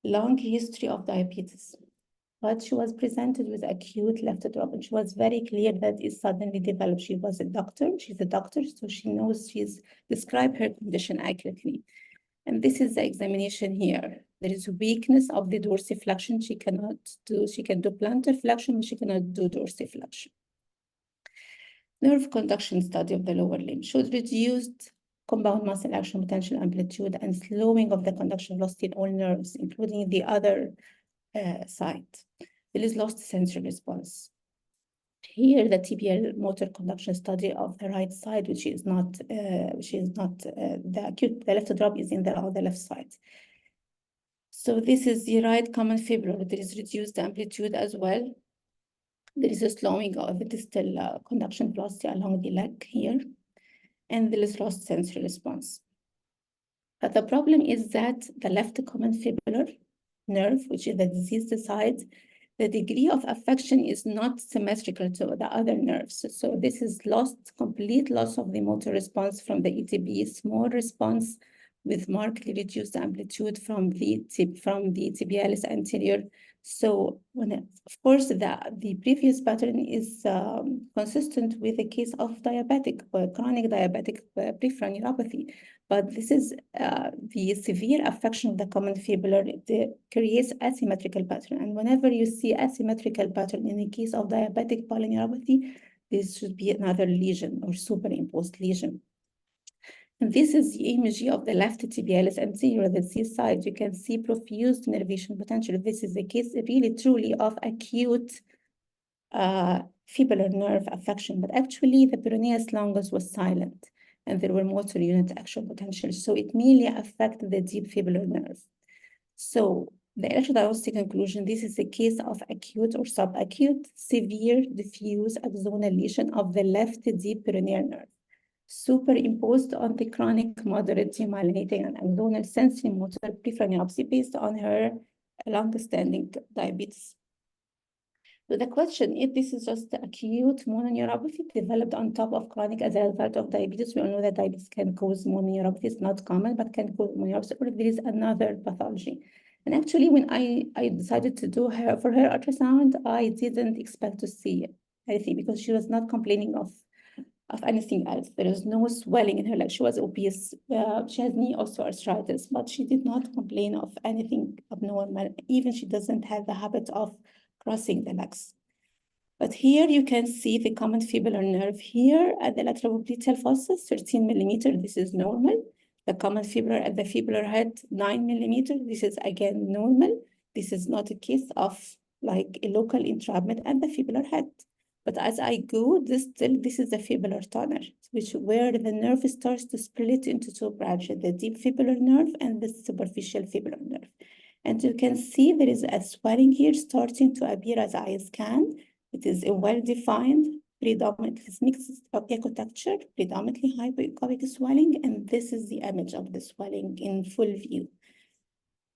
long history of diabetes, but she was presented with acute left drop, and she was very clear that it suddenly developed. She was a doctor, she's a doctor, so she knows she's described her condition accurately. And this is the examination here. There is weakness of the dorsiflexion. She can do plantar flexion, but she cannot do dorsiflexion. Nerve conduction study of the lower limb showed reduced compound muscle action potential amplitude and slowing of the conduction velocity in all nerves, including the other side. There is lost sensory response. Here, the TBL motor conduction study of the right side, which is not the left drop is in the left side. So this is the right common fibular. There is reduced amplitude as well. There is a slowing of the distal conduction velocity along the leg here, and there is lost sensory response. But the problem is that the left common fibular nerve, which is the diseased side, the degree of affection is not symmetrical to the other nerves. So this is complete loss of the motor response from the ETB, small response with markedly reduced amplitude from the tibialis anterior. So of course, the previous pattern is consistent with the case of diabetic or chronic diabetic peripheral neuropathy. But this is the severe affection of the common fibular. It creates asymmetrical pattern. And whenever you see asymmetrical pattern in the case of diabetic polyneuropathy, this should be another lesion or superimposed lesion. And this is the EMG of the left tibialis anterior, the C side. You can see profuse nervation potential. This is the case really truly of acute fibular nerve affection, but actually the peroneus longus was silent and there were motor unit action potentials. So it merely affected the deep fibular nerve. So the electrodiagnostic conclusion, this is a case of acute or subacute severe diffuse axonal lesion of the left deep peroneal nerve, superimposed on the chronic moderate demyelinating and axonal sensory motor peripheral neuropathy based on her long-standing diabetes. So the question, if this is just acute mononeuropathy developed on top of chronic as a result of diabetes, we all know that diabetes can cause mononeuropathy. It's not common, but can cause mononeuropathy, or if there is another pathology. And actually, when I decided to do her ultrasound, I didn't expect to see anything because she was not complaining of anything else. There is no swelling in her leg. She was obese. She has knee osteoarthritis, but she did not complain of anything abnormal. Even she doesn't have the habit of crossing the legs. But here you can see the common fibular nerve here at the lateral popliteal fossa, 13 millimeter. This is normal. The common fibular at the fibular head, 9 millimeters. This is again normal. This is not a case of like a local entrapment at the fibular head. But as I go, this is the fibular tunnel, where the nerve starts to split into two branches, the deep fibular nerve and the superficial fibular nerve. And you can see there is a swelling here starting to appear as I scan. It is a well-defined, predominantly mixed ecotexture, predominantly hypoechoic swelling, and this is the image of the swelling in full view.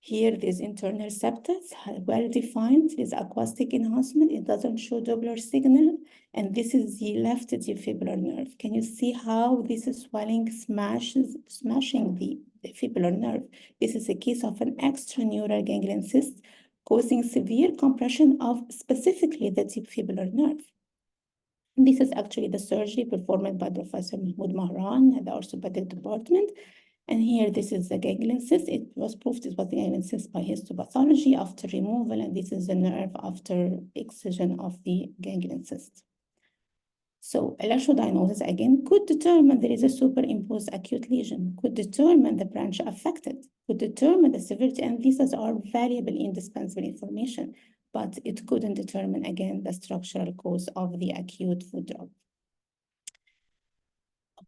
Here, there's internal septus, well-defined, there's acoustic enhancement, it doesn't show Doppler signal, and this is the left fibular nerve. Can you see how this swelling smashing the fibular nerve? This is a case of an extraneural ganglion cyst causing severe compression of specifically the deep fibular nerve. And this is actually the surgery performed by Professor Mahmoud Mahran at the orthopedic department. And here, this is the ganglion cyst. It was proved it was the ganglion cyst by histopathology after removal, and this is the nerve after excision of the ganglion cyst. So electrodiagnosis, again, could determine there is a superimposed acute lesion, could determine the branch affected, could determine the severity, and these are variable indispensable information, but it couldn't determine, again, the structural cause of the acute foot drop.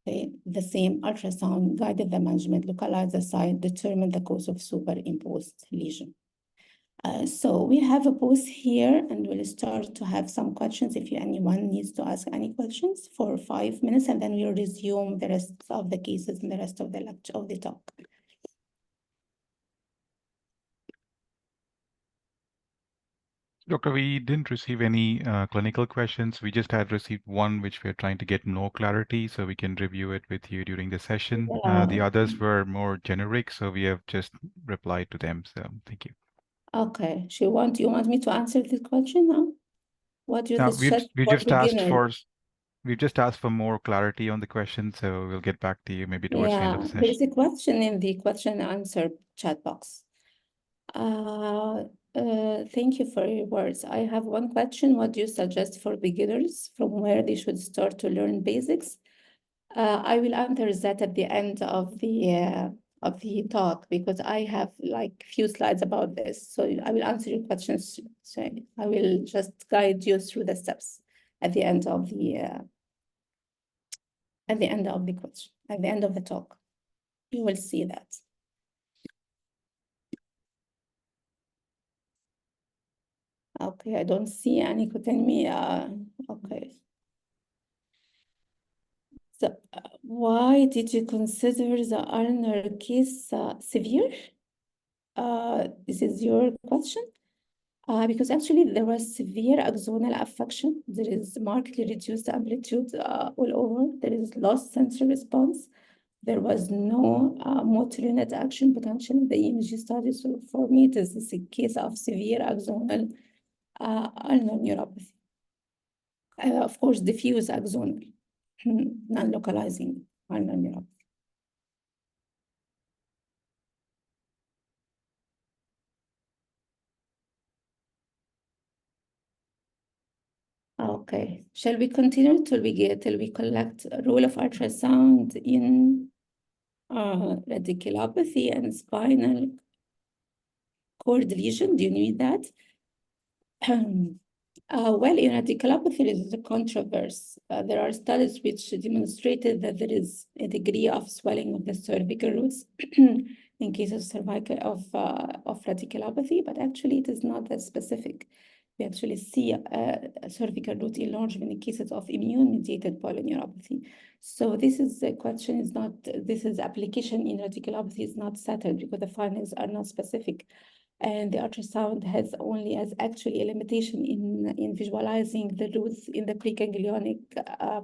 Okay, the same ultrasound guided the management, localized the site, determined the cause of superimposed lesion. So we have a pause here, and we'll start to have some questions if anyone needs to ask any questions for 5 minutes, and then we'll resume the rest of the cases and the rest of the lecture of the talk. Doctor, we didn't receive any clinical questions. We just had received one, which we're trying to get more clarity, so we can review it with you during the session. The others were more generic, so we have just replied to them. So thank you. Okay. You want me to answer this question now? What you we just asked for more clarity on the question, so we'll get back to you maybe towards the end of the session. There is a question in the question and answer chat box. Thank you for your words. I have one question. What do you suggest for beginners from where they should start to learn basics? I will answer that at the end of the talk, because I have like few slides about this. So I will answer your questions. So I will just guide you through the steps at the end of the question, at the end of the talk. You will see that. Okay, I don't see any me. Okay. So, why did you consider the ulnar case severe? This is your question. Because actually there was severe axonal affection. There is markedly reduced amplitude all over. There is lost sensory response. There was no motor unit action potential in the EMG study. So for me, it is a case of severe axonal ulnar neuropathy. Of course, diffuse axonal, non-localizing ulnar neuropathy. Okay, shall we continue till we collect a role of ultrasound in radiculopathy and spinal cord lesion? Do you need that? Well, in radiculopathy, there is a controversy. There are studies which demonstrated that there is a degree of swelling of the cervical roots in cases of radiculopathy, but actually it is not that specific. We actually see a cervical root enlargement in cases of immune-mediated polyneuropathy. So this is a question is not, this is application in radiculopathy is not settled because the findings are not specific. And the ultrasound has only as actually a limitation in visualizing the roots in the preganglionic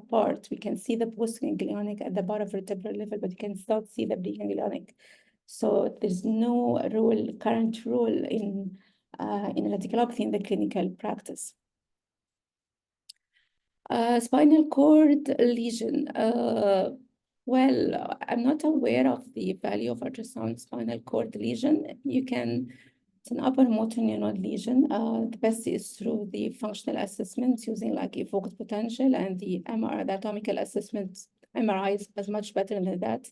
part. We can see the postganglionic at the paravertebral level, but you can still see the preganglionic. So there's no current rule in radiculopathy in the clinical practice. Spinal cord lesion. Well, I'm not aware of the value of ultrasound spinal cord lesion. It's an upper motor neuron lesion. The best is through the functional assessment using like evoked potential and the MRI, the anatomical assessment. MRI is much better than that.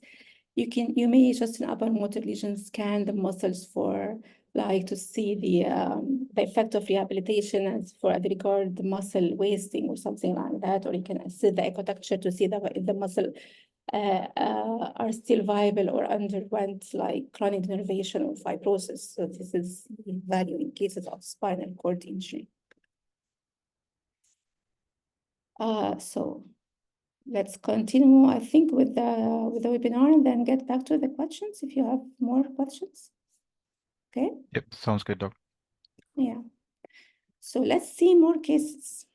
You may just in upper motor lesion scan the muscles for to see the effect of rehabilitation and for the regard the muscle wasting or something like that, or you can assess the echoducture to see if the muscle are still viable or underwent chronic denervation or fibrosis. So this is the value in cases of spinal cord injury. So let's continue, I think, with the webinar and then get back to the questions if you have more questions. Okay? Yep, sounds good, Doc. Yeah. So let's see more cases.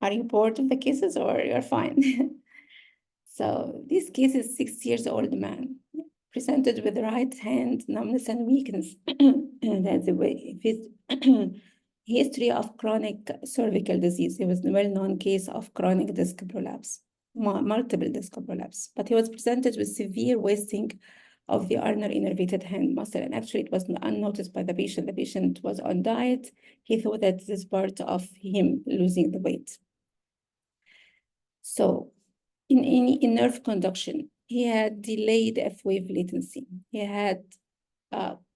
Are you bored of the cases or you're fine? So this case is 6-year-old man presented with right hand numbness and weakness. And that's the way history of chronic cervical disease. It was a well-known case of chronic disc prolapse, multiple disc prolapse, but he was presented with severe wasting of the ulnar innervated hand muscle. And actually it was unnoticed by the patient. The patient was on diet. He thought that this is part of him losing the weight. So in nerve conduction, he had delayed F-wave latency. He had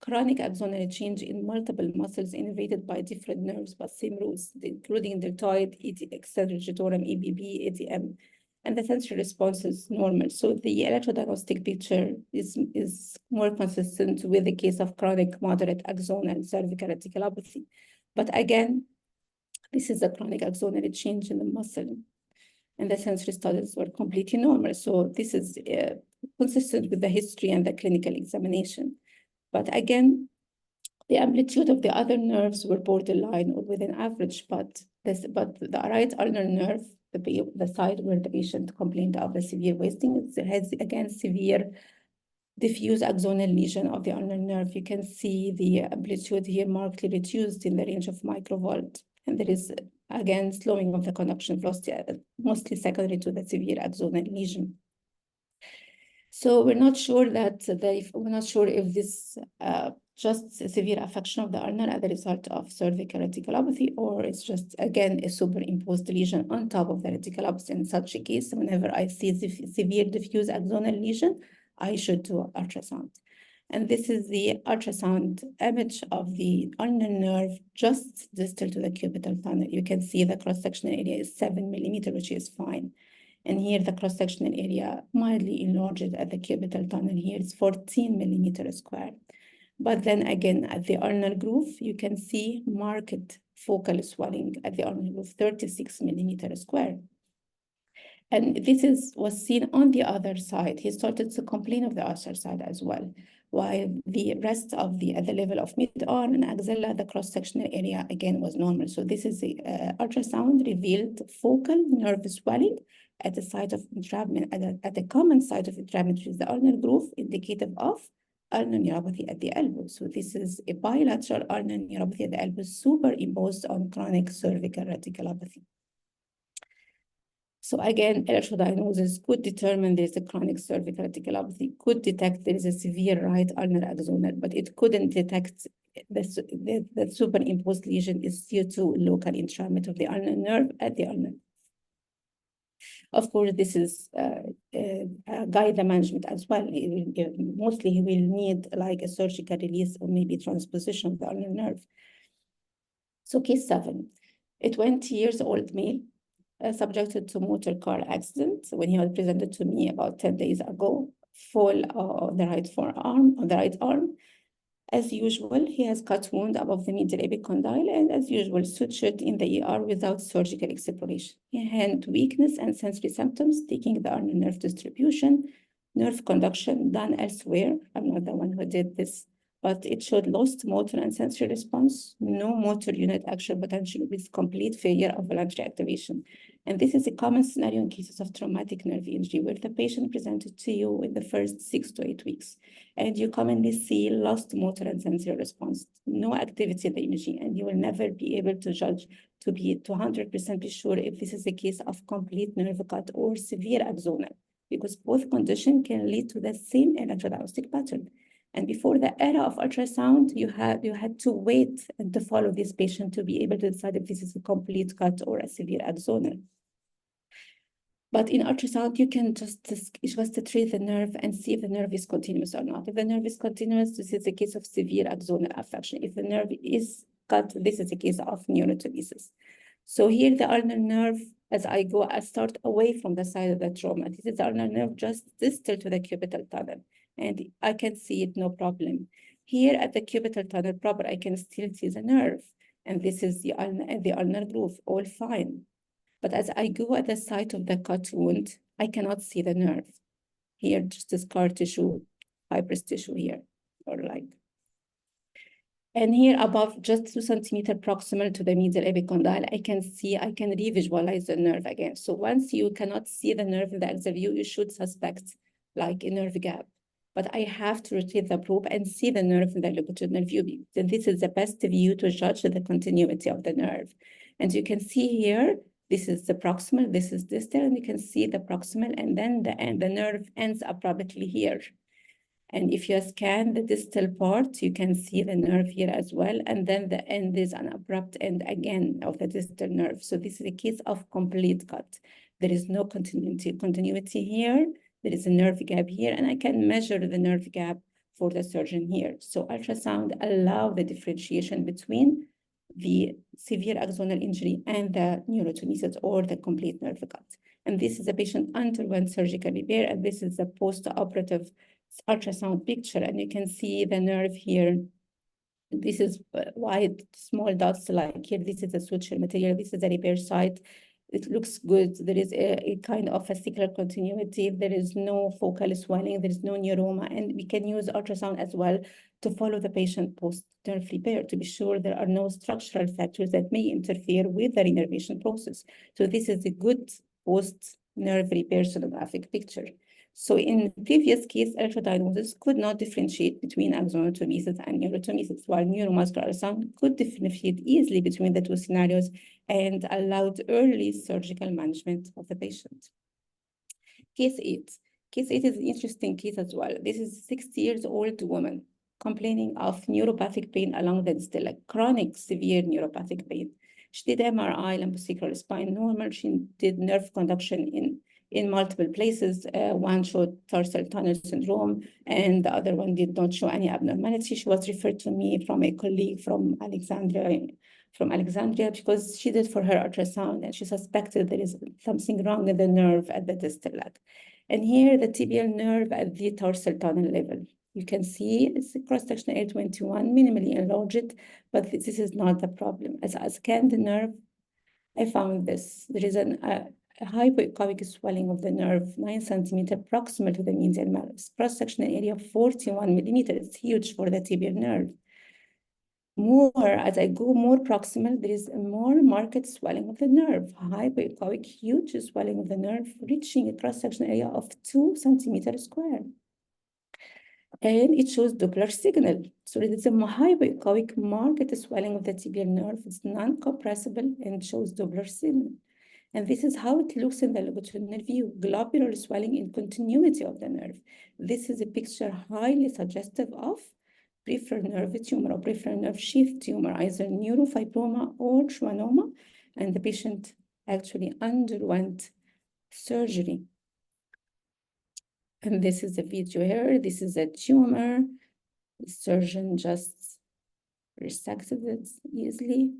chronic axonal change in multiple muscles innervated by different nerves, but same roots, including deltoid, extensor digitorum, EBB, ATM, and the sensory response is normal. So the electrodiagnostic picture is more consistent with the case of chronic moderate axonal cervical reticulopathy. But again, this is a chronic axonal change in the muscle, and the sensory studies were completely normal. So this is consistent with the history and the clinical examination. But again, the amplitude of the other nerves were borderline or within average, but the right ulnar nerve, the side where the patient complained of the severe wasting, it has again severe diffuse axonal lesion of the ulnar nerve. You can see the amplitude here markedly reduced in the range of microvolt. And there is, again, slowing of the conduction velocity, mostly secondary to the severe axonal lesion. So we're not sure if this just a severe affection of the ulnar as a result of cervical reticulopathy, or it's just, again, a superimposed lesion on top of the reticulopathy. In such a case, whenever I see severe diffuse axonal lesion, I should do ultrasound. And this is the ultrasound image of the ulnar nerve just distal to the cubital tunnel. You can see the cross-sectional area is 7 millimeters, which is fine. And here the cross-sectional area mildly enlarged at the cubital tunnel. Here is 14 millimeters square. But then again, at the ulnar groove, you can see marked focal swelling at the ulnar groove, 36 millimeters square. And this was seen on the other side. He started to complain of the other side as well, while the rest of at the level of mid-arm and axilla, the cross-sectional area again was normal. So this is the ultrasound revealed focal nerve swelling at the site of entrapment, at the common site of entrapment, which is the ulnar groove, indicative of ulnar neuropathy at the elbow. So this is a bilateral ulnar neuropathy at the elbow superimposed on chronic cervical reticulopathy. So again, electrodiagnosis could determine there's a chronic cervical reticulopathy, could detect there is a severe right ulnar axonal, but it couldn't detect the superimposed lesion is due to local entrapment of the ulnar nerve at the ulnar. Of course, this is guide the management as well. Mostly he will need like a surgical release or maybe transposition of the ulnar nerve. So case 7, a 20-year-old male subjected to motor car accident when he was presented to me about 10 days ago, fall on the right arm. As usual, he has cut wound above the medial epicondyle and as usual, sutured in the ER without surgical exploration. Hand weakness and sensory symptoms, taking the ulnar nerve distribution, nerve conduction done elsewhere. I'm not the one who did this, but it showed lost motor and sensory response, no motor unit action potential with complete failure of voluntary activation. And this is a common scenario in cases of traumatic nerve injury where the patient presented to you in the first 6 to 8 weeks. And you commonly see lost motor and sensory response, no activity in the imaging, and you will never be able to judge to 100% be sure if this is a case of complete nerve cut or severe axonal, because both conditions can lead to the same electrodiagnostic pattern. And before the era of ultrasound, you had to wait and to follow this patient to be able to decide if this is a complete cut or a severe axonal. But in ultrasound, you can just treat the nerve and see if the nerve is continuous or not. If the nerve is continuous, this is a case of severe axonal affection. If the nerve is cut, this is a case of neurotomesis. So here the ulnar nerve, as I go, I start away from the side of the trauma. This is the ulnar nerve just distal to the cubital tunnel, and I can see it, no problem. Here at the cubital tunnel proper, I can still see the nerve, and this is the ulnar groove, all fine. But as I go at the site of the cut wound, I cannot see the nerve. Here, just the scar tissue, fibrous tissue here, or like. And here above, just 2 centimeters proximal to the medial epicondyle, I can revisualize the nerve again. So once you cannot see the nerve in the axial view, you should suspect like a nerve gap. But I have to rotate the probe and see the nerve in the longitudinal view. Then this is the best view to judge the continuity of the nerve. And you can see here, this is the proximal, this is distal, and you can see the proximal, and then the nerve ends abruptly here. And if you scan the distal part, you can see the nerve here as well. And then the end is an abrupt end again of the distal nerve. So this is a case of complete cut. There is no continuity here. There is a nerve gap here, and I can measure the nerve gap for the surgeon here. So ultrasound allows the differentiation between the severe axonal injury and the neurotomesis or the complete nerve cut. And this is a patient underwent surgical repair, and this is the post-operative ultrasound picture, and you can see the nerve here. This is white, small dots like here. This is a suture material. This is a repair site. It looks good. There is a kind of fascicular continuity. There is no focal swelling. There is no neuroma. And we can use ultrasound as well to follow the patient post-nerve repair to be sure there are no structural factors that may interfere with the renervation process. So this is a good post-nerve repair sonographic picture. So in previous case, electrodiagnosis could not differentiate between axonotomesis and neurotomesis, while neuromuscular ultrasound could differentiate easily between the two scenarios and allowed early surgical management of the patient. Case 8. Case 8 is an interesting case as well. This is a 60-year-old woman complaining of neuropathic pain along the distal, like chronic severe neuropathic pain. She did MRI, lumbosacral spine normal. She did nerve conduction in multiple places. One showed tarsal tunnel syndrome, and the other one did not show any abnormality. She was referred to me from a colleague from Alexandria, because she did for her ultrasound, and she suspected there is something wrong with the nerve at the distal leg. And here, the tibial nerve at the tarsal tunnel level. You can see it's a cross-section A21, minimally enlarged, but this is not the problem. As I scanned the nerve, I found this. There is a hypoechoic swelling of the nerve, 9 centimeters proximal to the medial malleus. Cross-sectional area of 41 millimeters. It's huge for the tibial nerve. As I go more proximal, there is a more marked swelling of the nerve, hypoechoic, huge swelling of the nerve, reaching a cross-sectional area of 2 centimeters square. And it shows Doppler signal. So it is a hypoechoic marked swelling of the tibial nerve. It's non-compressible and shows Doppler signal. And this is how it looks in the longitudinal view, globular swelling in continuity of the nerve. This is a picture highly suggestive of peripheral nerve tumor or peripheral nerve sheath tumor, either neurofibroma or schwannoma, and the patient actually underwent surgery. And this is the video here. This is a tumor. The surgeon just resected it easily,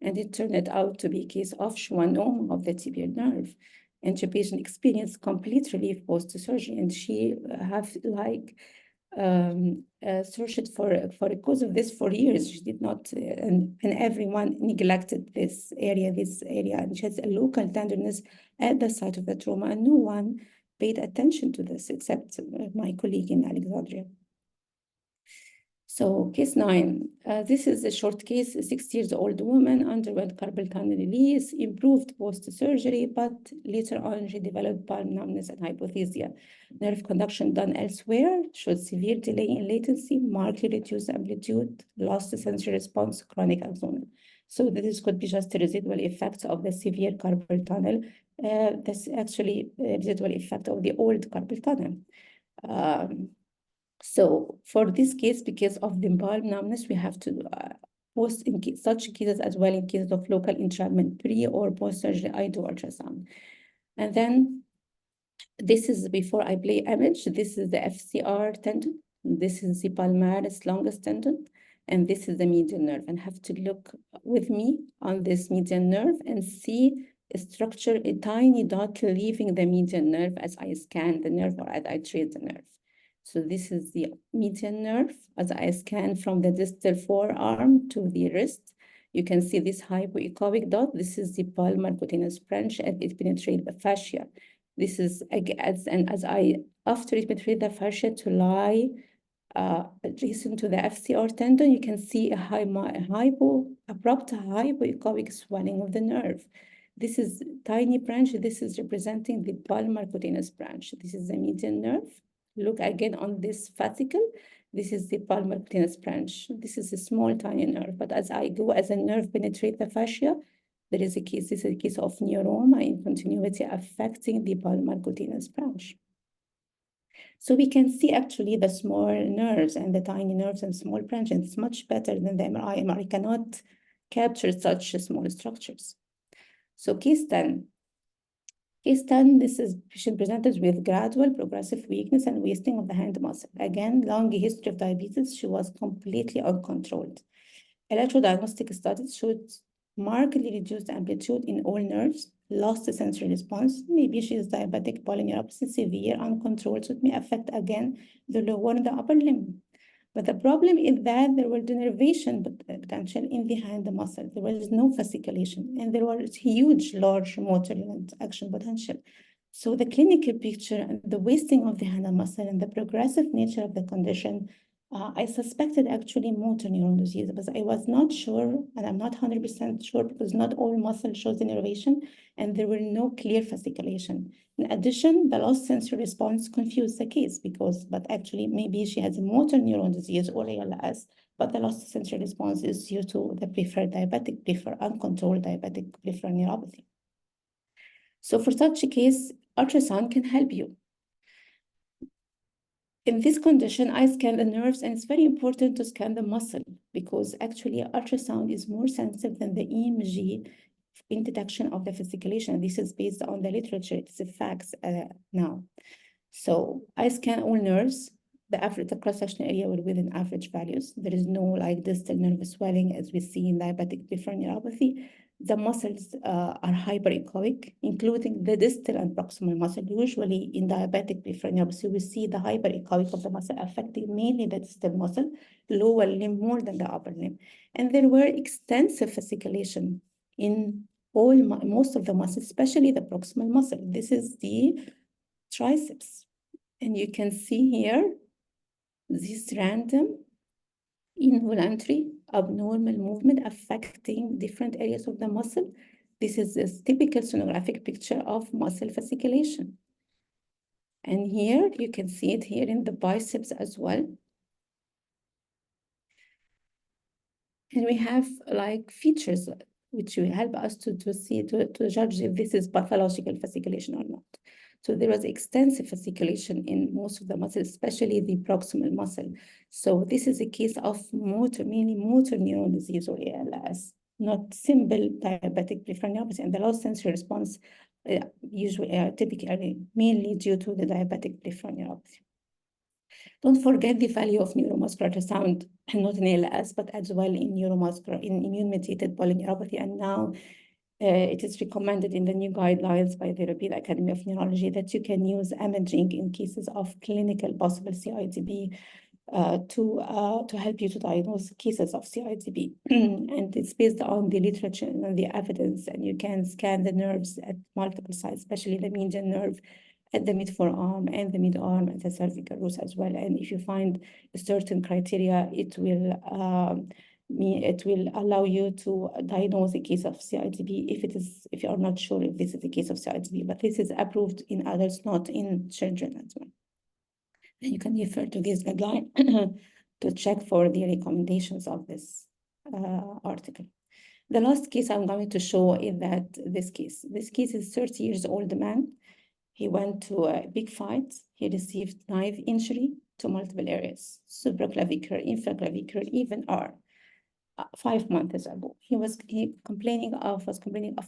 and it turned out to be a case of schwannoma of the tibial nerve. And the patient experienced complete relief post-surgery, and she have searched for a cause of this for years. She did not, and everyone neglected this area, and she has a local tenderness at the site of the trauma, and no one paid attention to this except my colleague in Alexandria. So case 9, this is a short case, a 60-year-old woman underwent carpal tunnel release, improved post-surgery, but later on she developed palm numbness and hypothesia. Nerve conduction done elsewhere showed severe delay in latency, markedly reduced amplitude, lost the sensory response, chronic axonal. So this could be just a residual effect of the severe carpal tunnel. That's actually a residual effect of the old carpal tunnel. So for this case, because of the palm numbness, we have to post in such cases as well in cases of local entrapment pre or post-surgery I do ultrasound. And then This is before I play image. This is the FCR tendon. This is the palmaris longus tendon. And this is the median nerve. And have to look with me on this median nerve and see a structure, a tiny dot leaving the median nerve as I scan the nerve or as I trace the nerve. So this is the median nerve as I scan from the distal forearm to the wrist. You can see this hypoechoic dot. This is the palmar cutaneous branch, and it penetrates the fascia. This is as I after it penetrates the fascia to lie adjacent to the FCR tendon, you can see a abrupt hypoechoic swelling of the nerve. This is tiny branch. This is representing the palmar cutaneous branch. This is the median nerve. Look again on this fascicle. This is the palmar cutaneous branch. This is a small, tiny nerve. But as I go, as a nerve penetrates the fascia, there is a case. This is a case of neuroma in continuity affecting the palmar cutaneous branch. So we can see actually the small nerves and the tiny nerves and small branches. It's much better than the MRI. MRI cannot capture such small structures. So case 10. Case 10, this is patient presented with gradual progressive weakness and wasting of the hand muscle. Again, long history of diabetes. She was completely uncontrolled. Electrodiagnostic studies showed markedly reduced amplitude in all nerves, lost the sensory response. Maybe she is diabetic polyneuropathy, severe, uncontrolled, so it may affect again the lower and the upper limb. But the problem is that there was denervation potential in the hand muscle. There was no fasciculation, and there was huge, large motor unit action potential. So the clinical picture and the wasting of the hand muscle and the progressive nature of the condition, I suspected actually motor neuron disease, but I was not sure, and I'm not 100% sure because not all muscle shows denervation, and there were no clear fasciculation. In addition, the lost sensory response confused the case but actually maybe she has a motor neuron disease or ALS, but the lost sensory response is due to the uncontrolled diabetic peripheral neuropathy. So for such a case, ultrasound can help you. In this condition, I scan the nerves, and it's very important to scan the muscle because actually ultrasound is more sensitive than the EMG in detection of the fasciculation. This is based on the literature. It's a fact now. So I scan all nerves. The cross-sectional area will be within average values. There is no like distal nerve swelling as we see in diabetic peripheral neuropathy. The muscles are hyperechoic, including the distal and proximal muscle. Usually in diabetic peripheral neuropathy, we see the hyperechoic of the muscle affecting mainly the distal muscle, lower limb more than the upper limb. And there were extensive fasciculation in most of the muscles, especially the proximal muscle. This is the triceps. And you can see here this random involuntary abnormal movement affecting different areas of the muscle. This is a typical sonographic picture of muscle fasciculation. And here you can see it here in the biceps as well. And we have like features which will help us to judge if this is pathological fasciculation or not. So there was extensive fasciculation in most of the muscles, especially the proximal muscle. So this is a case of mainly motor neuron disease or ALS, not simple diabetic peripheral neuropathy. And the low sensory response typically mainly due to the diabetic peripheral neuropathy. Don't forget the value of neuromuscular ultrasound, not in ALS, but as well in immune-mediated polyneuropathy. And now it is recommended in the new guidelines by the European Academy of Neurology that you can use imaging in cases of clinical possible CIDP to help you to diagnose cases of CIDP. And it's based on the literature and the evidence, and you can scan the nerves at multiple sites, especially the median nerve at the mid-forearm and the mid-arm and the cervical root as well. And if you find a certain criteria, it will allow you to diagnose a case of CIDP if you are not sure if this is a case of CIDP. But this is approved in adults, not in children as well. And you can refer to this guideline to check for the recommendations of this article. The last case I'm going to show is that this case. This case is 30 years old man. He went to a big fight. He received knife injury to multiple areas, supraclavicular, infraclavicular, even R. 5 months ago. He was complaining of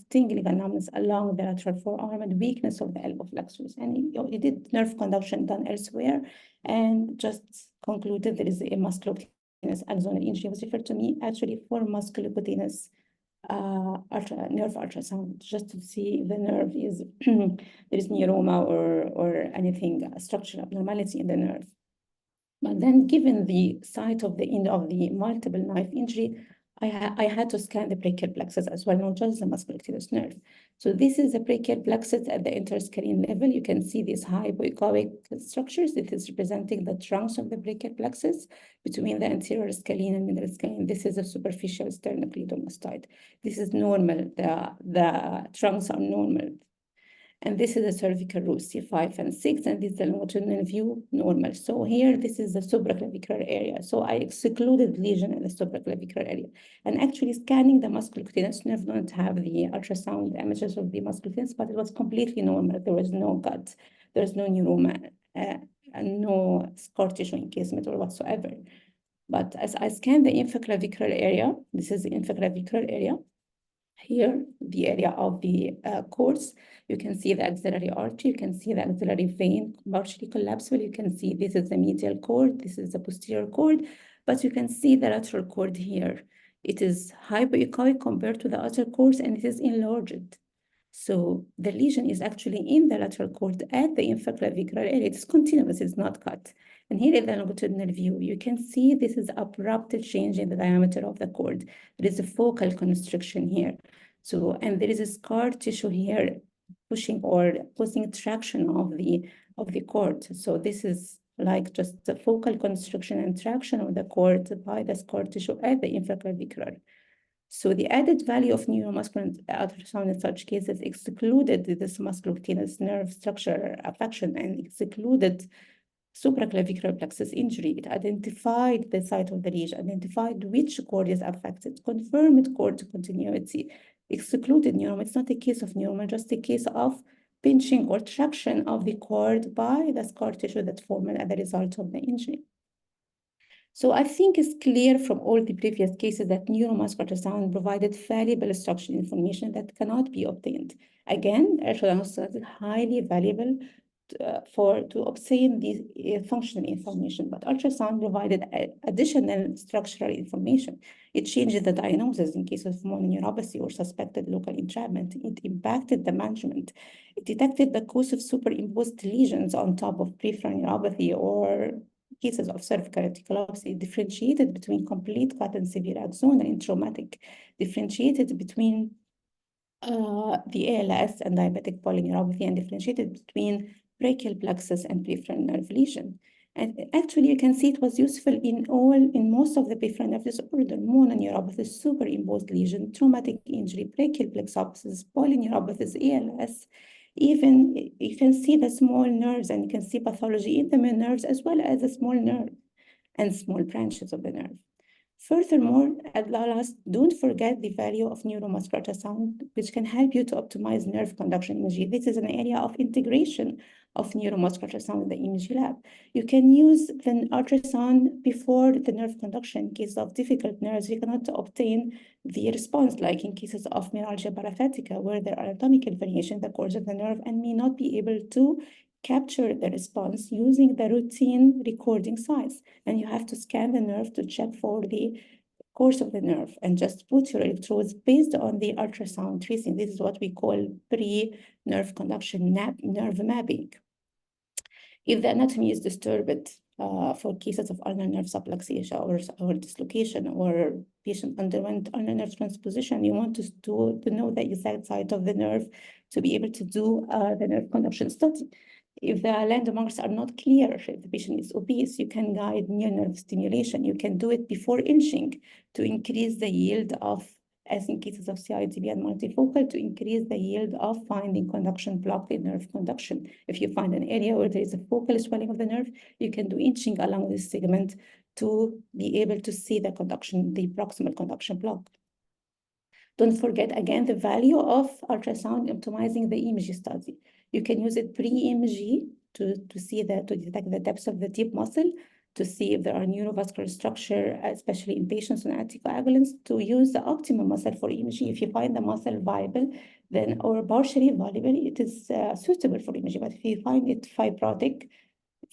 tingling and numbness along the lateral forearm and weakness of the elbow flexors. And he did nerve conduction done elsewhere and just concluded there is a musculocutaneous axonal injury. He was referred to me actually for musculocutaneous nerve ultrasound, just to see if the nerve is there is neuroma or anything structural abnormality in the nerve. But then, given the site of the end of the multiple knife injury, I had to scan the brachial plexus as well, not just the musculocutaneous nerve. So this is the brachial plexus at the interscalene level. You can see these hypoechoic structures. It is representing the trunks of the brachial plexus between the anterior scalene and middle scalene. This is a superficial sternocleidomastoid. This is normal. The trunks are normal. And this is the cervical root, C5 and 6, and this is the longitudinal view, normal. So here, this is the supraclavicular area. So I excluded lesion in the supraclavicular area. And actually scanning the musculocutaneous nerve, don't have the ultrasound images of the musculocutaneous, but it was completely normal. There was no gut, there was no neuroma, and no scar tissue encasement or whatsoever. But as I scanned the infraclavicular area, this is the infraclavicular area. Here, the area of the cords, you can see the axillary artery, you can see the axillary vein partially collapsible, you can see this is the medial cord, this is the posterior cord, but you can see the lateral cord here. It is hypoechoic compared to the other cords and it is enlarged. So the lesion is actually in the lateral cord at the infraclavicular area. It's continuous, it's not cut. And here is the longitudinal view. You can see this is abrupt change in the diameter of the cord. There is a focal constriction here. So, and there is a scar tissue here pushing or causing traction of the cord. So this is like just the focal constriction and traction of the cord by the scar tissue at the infraclavicular. So the added value of neuromuscular ultrasound in such cases excluded this musculocutaneous nerve structure affection and excluded supraclavicular plexus injury. It identified the site of the lesion, identified which cord is affected, confirmed cord continuity, excluded neuroma. It's not a case of neuroma, just a case of pinching or traction of the cord by the scar tissue that formed as a result of the injury. So I think it's clear from all the previous cases that neuromuscular ultrasound provided valuable structural information that cannot be obtained. Again, electrodiagnostic is highly valuable to obtain the functional information, but ultrasound provided additional structural information. It changes the diagnosis in case of mononeuropathy or suspected local entrapment. It impacted the management. It detected the cause of superimposed lesions on top of peripheral neuropathy or cases of cervical reticulopathy, differentiated between complete cut and severe axonal and traumatic, differentiated between the ALS and diabetic polyneuropathy, and differentiated between brachial plexus and peripheral nerve lesion. And actually, you can see it was useful in most of the peripheral nerve disorder, mononeuropathy, superimposed lesion, traumatic injury, brachial plexopathies, polyneuropathies, ALS. Even you can see the small nerves and you can see pathology in the main nerves as well as the small nerve and small branches of the nerve. Furthermore, at last, don't forget the value of neuromuscular ultrasound, which can help you to optimize nerve conduction imaging. This is an area of integration of neuromuscular ultrasound in the EMG lab. You can use the ultrasound before the nerve conduction. In case of difficult nerves, you cannot obtain the response, like in cases of myalgia paraphatica, where there are anatomical variation in the course of the nerve and may not be able to capture the response using the routine recording size. And you have to scan the nerve to check for the course of the nerve and just put your electrodes based on the ultrasound tracing. This is what we call pre-nerve conduction nerve mapping. If the anatomy is disturbed for cases of ulnar nerve subluxation or dislocation, or patient underwent ulnar nerve transposition, you want to know the exact site of the nerve to be able to do the nerve conduction study. If the landmarks are not clear, if the patient is obese, you can guide near nerve stimulation. You can do it before inching to increase the yield of, as in cases of CIDP and multifocal, to increase the yield of finding conduction blocked in nerve conduction. If you find an area where there is a focal swelling of the nerve, you can do inching along this segment to be able to see the conduction, the proximal conduction block. Don't forget, again, the value of ultrasound optimizing the EMG study. You can use it pre-EMG to detect the depth of the deep muscle, to see if there are neurovascular structure, especially in patients on anticoagulants, to use the optimum muscle for EMG. If you find the muscle viable, then or partially viable, it is suitable for EMG. But if you find it fibrotic,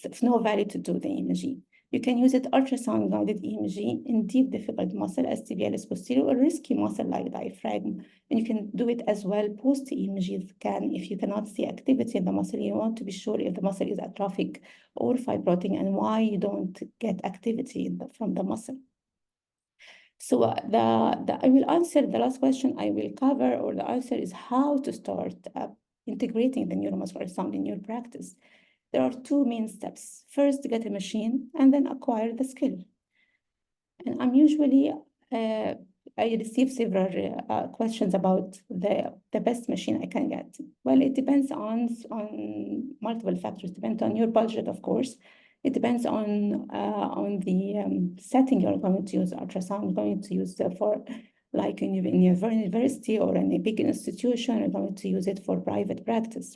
it's no value to do the EMG. You can use it ultrasound-guided EMG in deep, difficult muscle as tibialis posterior or risky muscle like diaphragm. And you can do it as well post-EMG scan if you cannot see activity in the muscle. You want to be sure if the muscle is atrophic or fibrotic and why you don't get activity from the muscle. So I will answer the last question I will cover, or the answer is how to start integrating the neuromuscular ultrasound in your practice. There are two main steps. First, get a machine and then acquire the skill. And I'm usually, I receive several questions about the best machine I can get. Well, it depends on multiple factors. It depends on your budget, of course. It depends on the setting you're going to use ultrasound, going to use for like in your university or in a big institution, you're going to use it for private practice.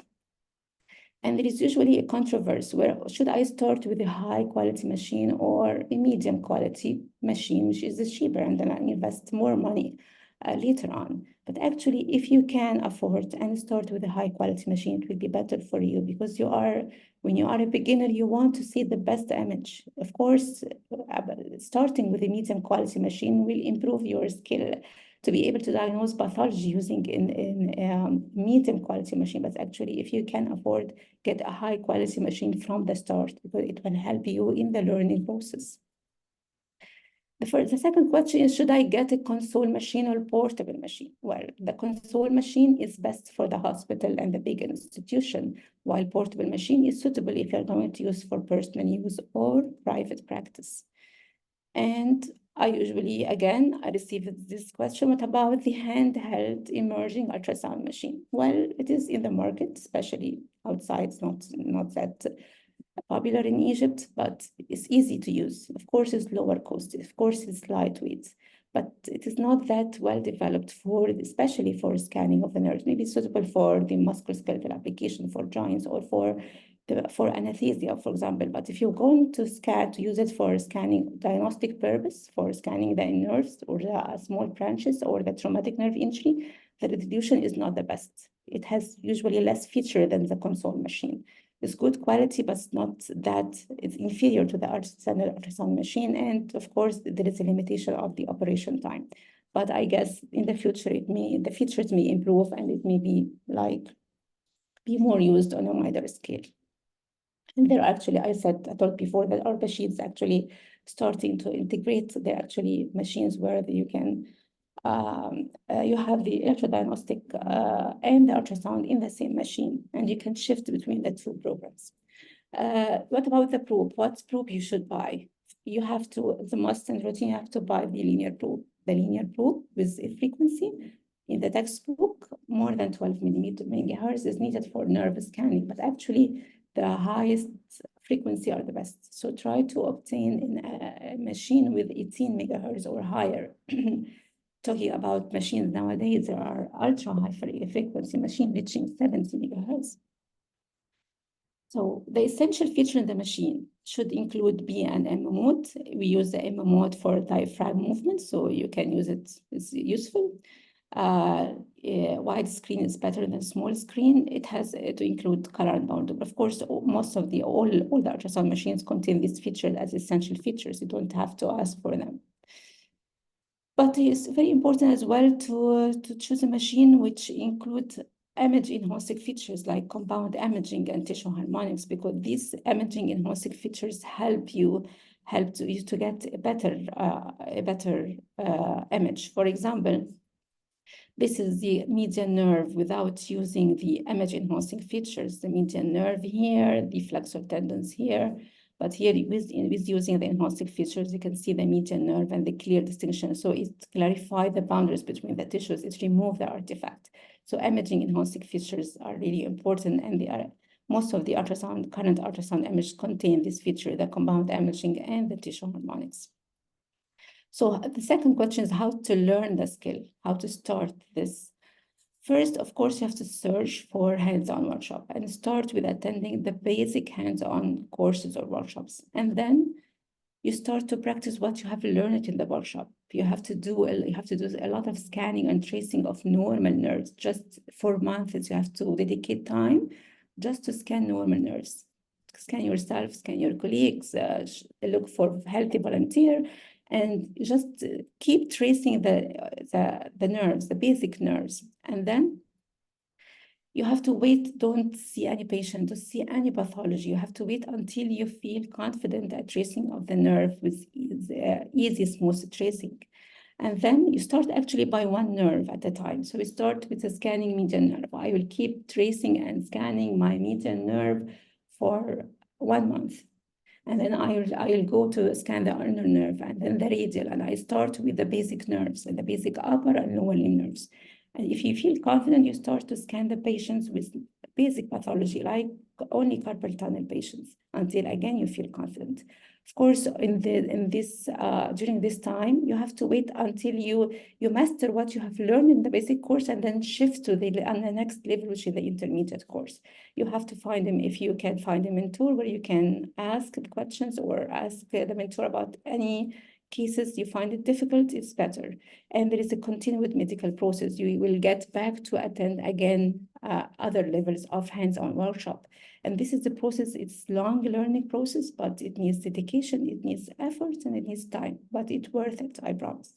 And there is usually a controversy where should I start with a high quality machine or a medium quality machine, which is cheaper, and then I invest more money later on. But actually, if you can afford and start with a high quality machine, it will be better for you because when you are a beginner, you want to see the best image. Of course, starting with a medium quality machine will improve your skill to be able to diagnose pathology using in medium quality machine. But actually, if you can afford, get a high quality machine from the start because it will help you in the learning process. The second question is, should I get a console machine or portable machine? Well, the console machine is best for the hospital and the big institution, while portable machine is suitable if you're going to use for personal use or private practice. And I usually, again, I receive this question, what about the handheld emerging ultrasound machine? Well, it is in the market, especially outside. It's not that popular in Egypt, but it's easy to use. Of course, it's lower cost. Of course, it's lightweight, but it is not that well developed especially for scanning of the nerves. Maybe it's suitable for the musculoskeletal application for joints or for anesthesia, for example. But if you're going to use it for scanning diagnostic purpose, for scanning the nerves or the small branches or the traumatic nerve injury, the resolution is not the best. It has usually less feature than the console machine. It's good quality, but it's not that, it's inferior to the standard ultrasound machine. And of course, there is a limitation of the operation time. But I guess in the future, the features may improve and it may be more used on a wider scale. And there actually, I told before that our machines actually starting to integrate. They're actually machines where you can, you have the electrodiagnostic and the ultrasound in the same machine, and you can shift between the two programs. What about the probe? What probe you should buy? You have to, the must and routine, you have to buy the linear probe. The linear probe with a frequency in the textbook, more than 12 megahertz is needed for nerve scanning, but actually the highest frequency are the best. So try to obtain a machine with 18 megahertz or higher. Talking about machines nowadays, there are ultra high frequency machines reaching 70 megahertz. So the essential feature in the machine should include B and M mode. We use the M mode for diaphragm movement, so you can use it, it's useful. Wide screen is better than small screen. It has to include color and boundary. Of course, most of all the ultrasound machines contain these features as essential features. You don't have to ask for them. But it's very important as well to choose a machine which includes image enhancing features like compound imaging and tissue harmonics, because these imaging enhancing features help you to get a better image. For example, this is the median nerve without using the image enhancing features. The median nerve here, the flexor tendons here. But here, with using the enhancing features, you can see the median nerve and the clear distinction. So it clarifies the boundaries between the tissues. It removes the artifact. So imaging enhancing features are really important, and most of the current ultrasound images contain this feature, the compound imaging and the tissue harmonics. So the second question is how to learn the skill, how to start this. First, of course, you have to search for hands-on workshop and start with attending the basic hands-on courses or workshops. And then you start to practice what you have learned in the workshop. You have to do a lot of scanning and tracing of normal nerves. Just for months, you have to dedicate time just to scan normal nerves. Scan yourself, scan your colleagues, look for healthy volunteer, and just keep tracing the nerves, the basic nerves. And then you have to wait, don't see any patient, don't see any pathology. You have to wait until you feel confident at tracing of the nerve with easy, smooth tracing. And then you start actually by one nerve at a time. So we start with the scanning median nerve. I will keep tracing and scanning my median nerve for 1 month. And then I'll go to scan the ulnar nerve and then the radial. And I start with the basic nerves and the basic upper and lower limb nerves. And if you feel confident, you start to scan the patients with basic pathology, like only carpal tunnel patients, until again you feel confident. Of course, during this time, you have to wait until you master what you have learned in the basic course, and then shift to the next level, which is the intermediate course. You have to find them, if you can find a mentor where you can ask questions or ask the mentor about any cases you find it difficult, it's better. And there is a continued medical process. You will get back to attend again other levels of hands-on workshop. And this is the process. It's long learning process, but it needs dedication, it needs effort, and it needs time, but it's worth it, I promise.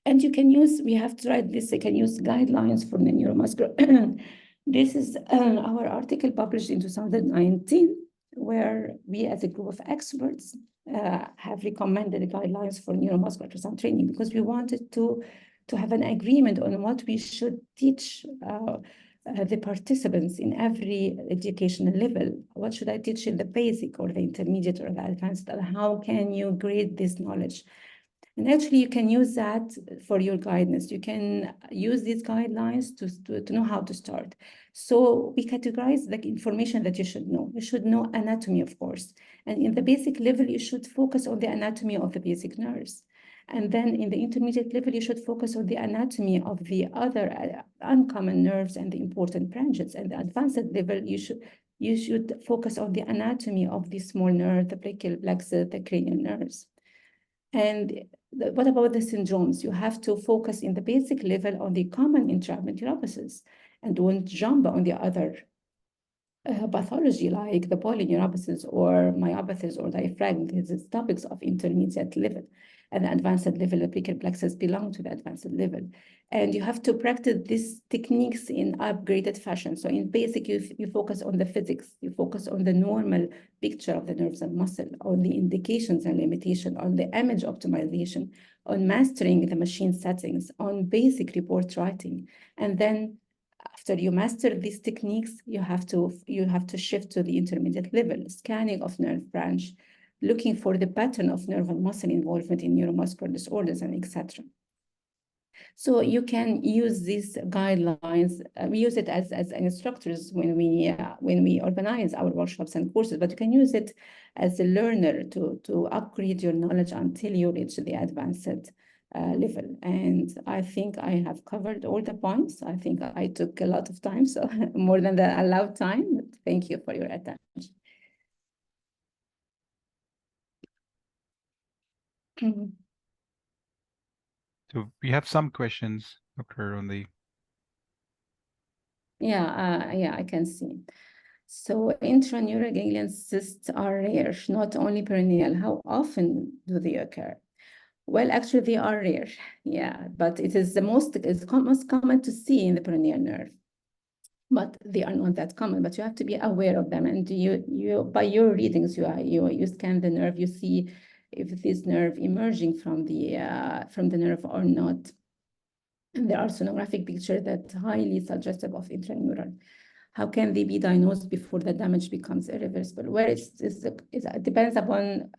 And you can use, we have tried this, you can use guidelines for the neuromuscular. This is our article published in 2019, where we as a group of experts have recommended guidelines for neuromuscular ultrasound training, because we wanted to have an agreement on what we should teach the participants in every educational level. What should I teach in the basic or the intermediate or the advanced? And how can you grade this knowledge? And actually, you can use that for your guidance. You can use these guidelines to know how to start. So we categorize the information that you should know. You should know anatomy, of course. And in the basic level, you should focus on the anatomy of the basic nerves. And then in the intermediate level, you should focus on the anatomy of the other uncommon nerves and the important branches. And the advanced level, you should focus on the anatomy of the small nerve, the brachial plexus, the cranial nerves. And what about the syndromes? You have to focus in the basic level on the common entrapment neuropathies, and don't jump on the other pathology like the polyneuropathies or myopathies or diaphragm. These are topics of intermediate level. And the advanced level, the brachial plexus belong to the advanced level. And you have to practice these techniques in upgraded fashion. So in basic, you focus on the physics, you focus on the normal picture of the nerves and muscle, on the indications and limitation, on the image optimization, on mastering the machine settings, on basic report writing. And then after you master these techniques, you have to shift to the intermediate level, scanning of nerve branch, looking for the pattern of nerve and muscle involvement in neuromuscular disorders, and etc. So you can use these guidelines. We use it as instructors when we organize our workshops and courses, but you can use it as a learner to upgrade your knowledge until you reach the advanced level. And I think I have covered all the points. I think I took a lot of time, so more than the allowed time. But thank you for your attention. So we have some questions, Dr. on the. Yeah, I can see. So intraneural ganglion cysts are rare, not only perennial. How often do they occur? Well, actually, they are rare. Yeah, but it is most common to see in the peroneal nerve. But they are not that common. But you have to be aware of them, and you by your readings, you scan the nerve, you see if this nerve emerging from the nerve or not. And there are sonographic pictures that highly suggestive of intraneural. How can they be diagnosed before the damage becomes irreversible? Well, it depends upon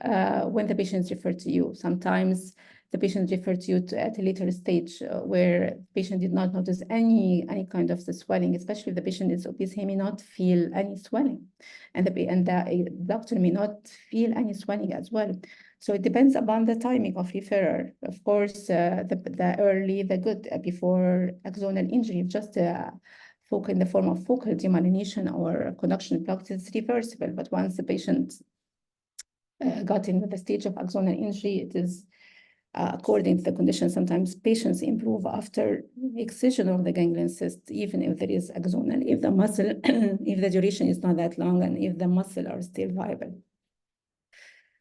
when the patient is referred to you. Sometimes the patient referred to you at a later stage where the patient did not notice any kind of the swelling, especially if the patient is obese, he may not feel any swelling. And the doctor may not feel any swelling as well. So it depends upon the timing of referrer. Of course, the early, the good before axonal injury, just in the form of focal demyelination or conduction block is reversible. But once the patient gotten with the stage of axonal injury, it is according to the condition, sometimes patients improve after excision of the ganglion cyst, even if there is axonal, if the muscle, if the duration is not that long, and if the muscle are still viable.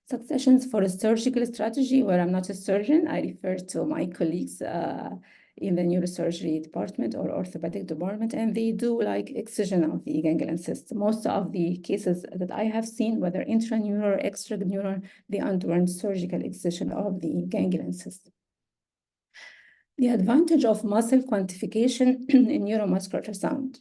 Suggestions for a surgical strategy, where I'm not a surgeon, I refer to my colleagues in the neurosurgery department or orthopedic department, and they do like excision of the ganglion cyst. Most of the cases that I have seen, whether intraneural or extraneural, they underwent surgical excision of the ganglion cyst. The advantage of muscle quantification in neuromuscular ultrasound.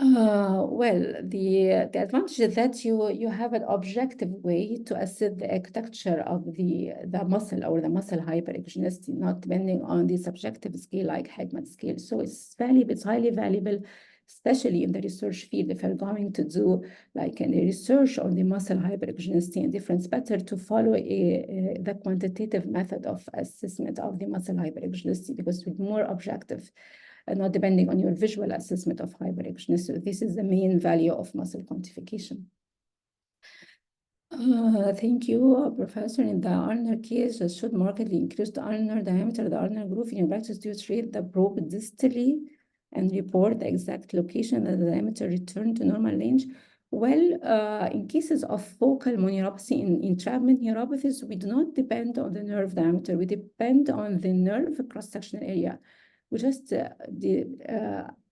Well, the advantage is that you have an objective way to assess the architecture of the muscle or the muscle hyperechogenicity, not depending on the subjective scale like Hagman scale. So it's valuable, it's highly valuable, especially in the research field. If you're going to do like a research on the muscle hyperechogenicity and difference, better to follow the quantitative method of assessment of the muscle hyperechogenicity, because it's more objective, not depending on your visual assessment of hyperechogenicity. So this is the main value of muscle quantification. Thank you, Professor. In the ulnar case, should markedly increase the ulnar diameter, the ulnar groove. In your practice, do you treat the probe distally and report the exact location that the diameter return to normal range? Well, in cases of focal mononeuropathy, in entrapment neuropathies, we do not depend on the nerve diameter. We depend on the nerve cross-sectional area. We just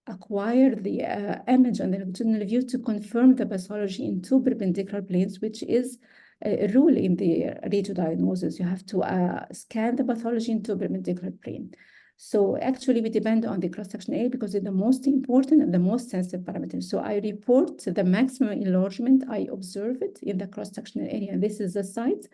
acquire the image and the longitudinal view to confirm the pathology in two perpendicular planes, which is a rule in the radiodiagnosis. You have to scan the pathology in two perpendicular plane. So actually, we depend on the cross-sectional area because it's the most important and the most sensitive parameter. So I report the maximum enlargement. I observe it in the cross-sectional area. And this is the site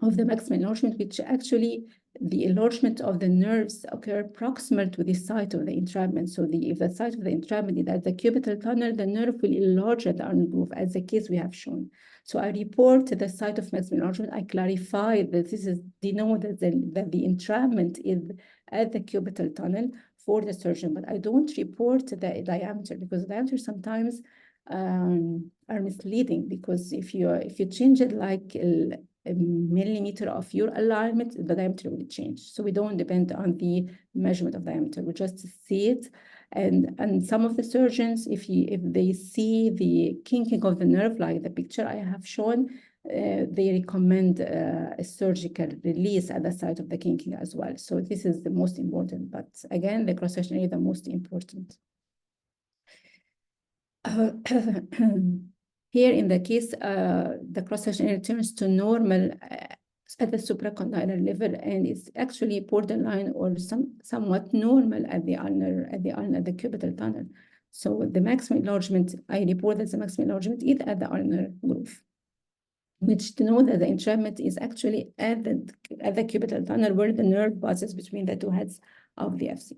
of the maximum enlargement, which actually the enlargement of the nerves occur proximal to the site of the entrapment. So if the site of the entrapment is at the cubital tunnel, the nerve will enlarge at the ulnar groove, as the case we have shown. So I report the site of maximum enlargement. I clarify that this is denote that the entrapment is at the cubital tunnel for the surgeon, but I don't report the diameter, because the diameter sometimes are misleading, because if you change it like a millimeter of your alignment, the diameter will change. So we don't depend on the measurement of diameter. We just see it. And some of the surgeons, if they see the kinking of the nerve, like the picture I have shown, they recommend a surgical release at the site of the kinking as well. So this is the most important. But again, the cross-section is the most important. Here in the case, the cross-section returns to normal at the supracondylar level, and it's actually borderline or somewhat normal at the cubital tunnel. So the maximum enlargement, I report that the maximum enlargement is at the ulnar groove, which denotes that the entrapment is actually at the cubital tunnel, where the nerve passes between the two heads of the FC.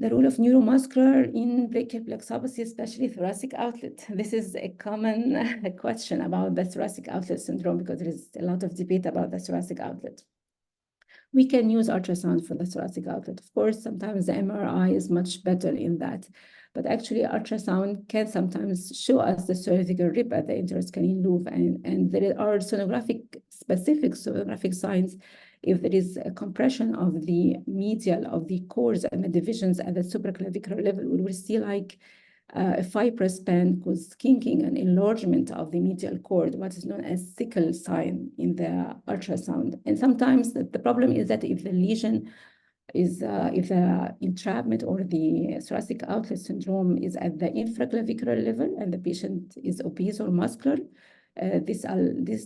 The role of neuromuscular in brachial plexopathy, especially thoracic outlet. This is a common question about the thoracic outlet syndrome, because there is a lot of debate about the thoracic outlet. We can use ultrasound for the thoracic outlet. Of course, sometimes the MRI is much better in that, but actually ultrasound can sometimes show us the cervical rib at the interscalene loop, and there are specific sonographic signs. If there is a compression of the medial of the cords and the divisions at the supraclavicular level, we will see like a fibrous band called kinking and enlargement of the medial cord, what is known as sickle sign in the ultrasound. And sometimes the problem is that if the lesion is, if the entrapment or the thoracic outlet syndrome is at the infraclavicular level and the patient is obese or muscular, this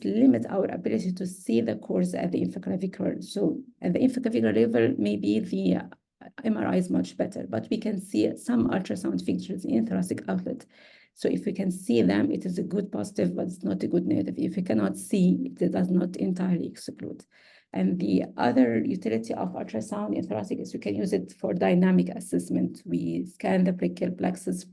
limits our ability to see the cords at the infraclavicular. So at the infraclavicular level, maybe the MRI is much better, but we can see some ultrasound features in thoracic outlet. So if we can see them, it is a good positive, but it's not a good negative. If we cannot see, it does not entirely exclude. And the other utility of ultrasound in thoracic is we can use it for dynamic assessment. We scan the brachial plexus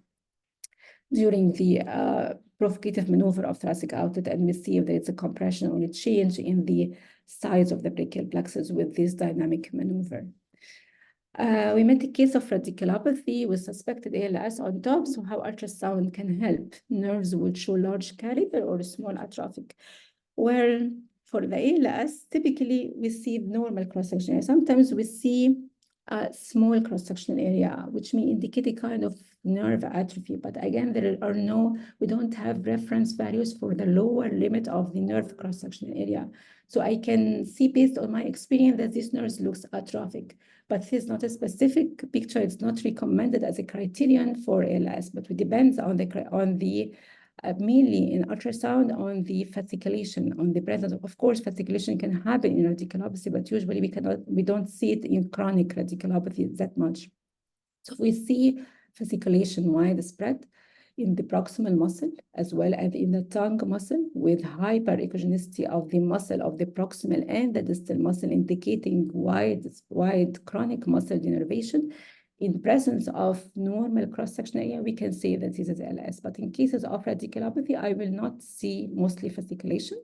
during the provocative maneuver of thoracic outlet, and we see if there is a compression or a change in the size of the brachial plexus with this dynamic maneuver. We met a case of radiculopathy with suspected ALS on top, so how ultrasound can help. Nerves will show large caliber or small atrophic. Where for the ALS, typically we see normal cross-section area. Sometimes we see a small cross-sectional area, which may indicate a kind of nerve atrophy. But again, we don't have reference values for the lower limit of the nerve cross-sectional area. So I can see based on my experience that this nerve looks atrophic, but this is not a specific picture. It's not recommended as a criterion for ALS, but it depends on the mainly in ultrasound on the fasciculation, on the presence of course, fasciculation can happen in radiculopathy, but usually we don't see it in chronic radiculopathy that much. So we see fasciculation widespread in the proximal muscle as well as in the tongue muscle with hyperechogenicity of the muscle of the proximal and the distal muscle, indicating wide chronic muscle denervation. In the presence of normal cross-section area, we can say that this is ALS. But in cases of radiculopathy, I will not see mostly fasciculation.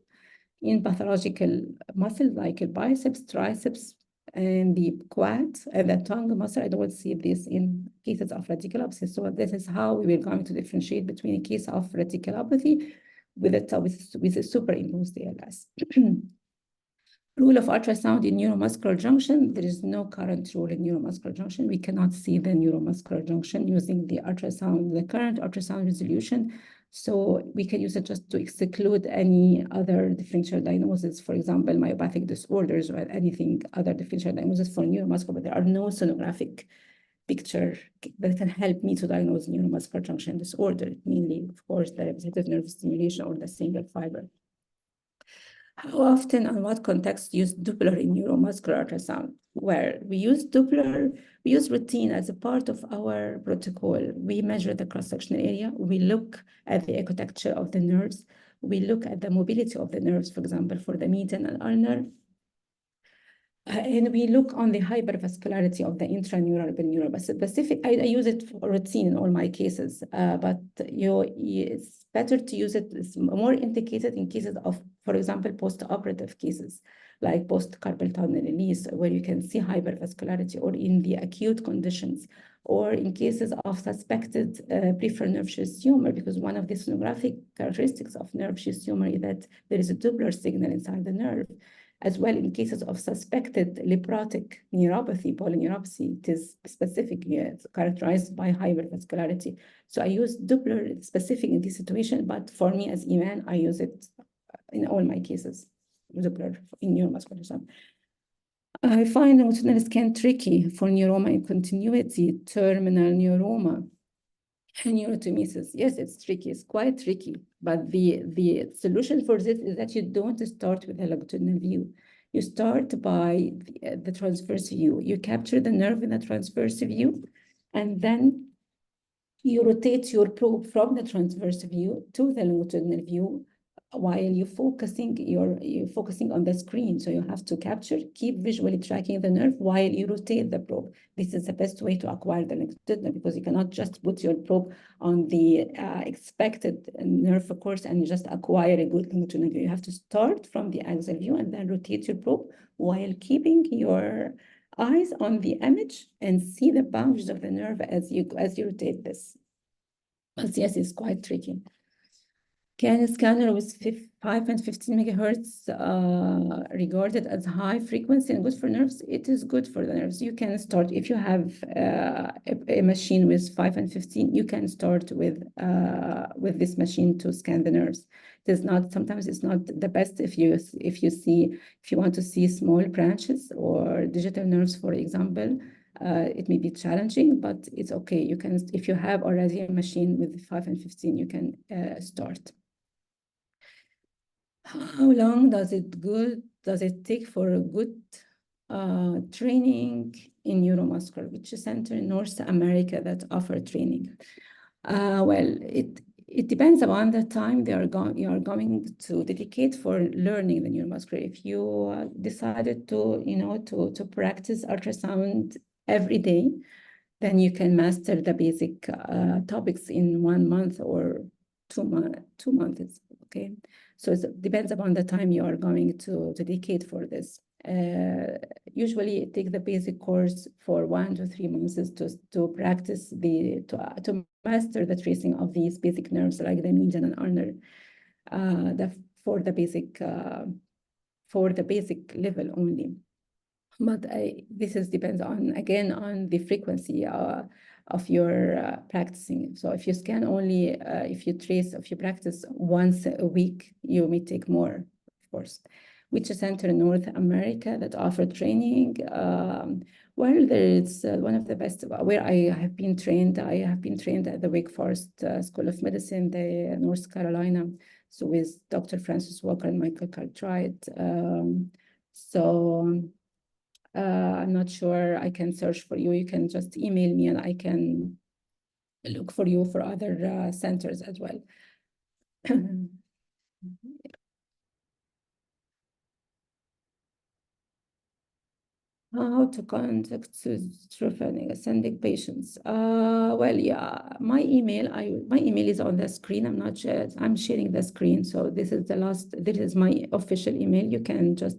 In pathological muscles like biceps, triceps, and the quad and the tongue muscle, I don't see this in cases of radiculopathy. So this is how we are going to differentiate between a case of radiculopathy with a superimposed ALS. Rule of ultrasound in neuromuscular junction, there is no current rule in neuromuscular junction. We cannot see the neuromuscular junction using the ultrasound, the current ultrasound resolution. So we can use it just to exclude any other differential diagnosis, for example, myopathic disorders or anything other differential diagnosis for neuromuscular, but there are no sonographic picture that can help me to diagnose neuromuscular junction disorder, mainly, of course, the repetitive nerve stimulation or the single fiber. How often and what context use Doppler in neuromuscular ultrasound? Where we use Doppler, we use routine as a part of our protocol. We measure the cross-sectional area. We look at the ecotexture of the nerves. We look at the mobility of the nerves, for example, for the median and ulnar. And we look on the hypervascularity of the intraneural neural. But specific, I use it for routine in all my cases, but it's better to use it. It's more indicated in cases of, for example, post-operative cases, like post-carpal tunnel release, where you can see hypervascularity, or in the acute conditions, or in cases of suspected peripheral nerve sheath tumor, because one of the sonographic characteristics of nerve sheath tumor is that there is a Doppler signal inside the nerve. As well, in cases of suspected leprotic neuropathy, polyneuropathy, it is specifically characterized by hypervascularity. So I use Doppler specific in this situation, but for me as Eman, I use it in all my cases, Doppler in neuromuscular ultrasound. I find longitudinal scan tricky for neuroma in continuity, terminal neuroma, and neurotomesis. Yes, it's tricky, it's quite tricky, but the solution for this is that you don't start with a longitudinal view. You start by the transverse view. You capture the nerve in the transverse view, and then you rotate your probe from the transverse view to the longitudinal view while you're focusing on the screen. So you have to keep visually tracking the nerve while you rotate the probe. This is the best way to acquire the longitudinal, because you cannot just put your probe on the expected nerve course and just acquire a good longitudinal view. You have to start from the axial view and then rotate your probe while keeping your eyes on the image and see the boundaries of the nerve as you rotate this. But yes, it's quite tricky. Can a scanner with 5 and 15 megahertz regarded as high frequency and good for nerves? It is good for the nerves. You can start, if you have a machine with 5 and 15, you can start with this machine to scan the nerves. Sometimes it's not the best if you want to see small branches or digital nerves, for example. It may be challenging, but it's okay. You can, if you have already a machine with 5 and 15, you can start. How long does it take for a good training in neuromuscular? Which center in North America that offer training? Well, it depends upon the time you are going to dedicate for learning the neuromuscular. If you decided to practice ultrasound every day, then you can master the basic topics in 1 month or 2 months. Okay. So it depends upon the time you are going to dedicate for this. Usually take the basic course for 1 to 3 months to practice to master the tracing of these basic nerves like the median and ulnar for the basic level only. But this depends again on the frequency of your practicing. So if you scan only, if you practice once a week, you may take more, of course. Which center in North America that offer training? Well, there is one of the best where I have been trained. I have been trained at the Wake Forest School of Medicine, the North Carolina. So with Dr. Francis Walker and Michael Cartwright. I'm not sure. I can search for you. You can just email me and I can look for you for other centers as well. How to contact schizophrenic ascending patients? Well, yeah, my email is on the screen. I'm sharing the screen. So this is my official email. You can just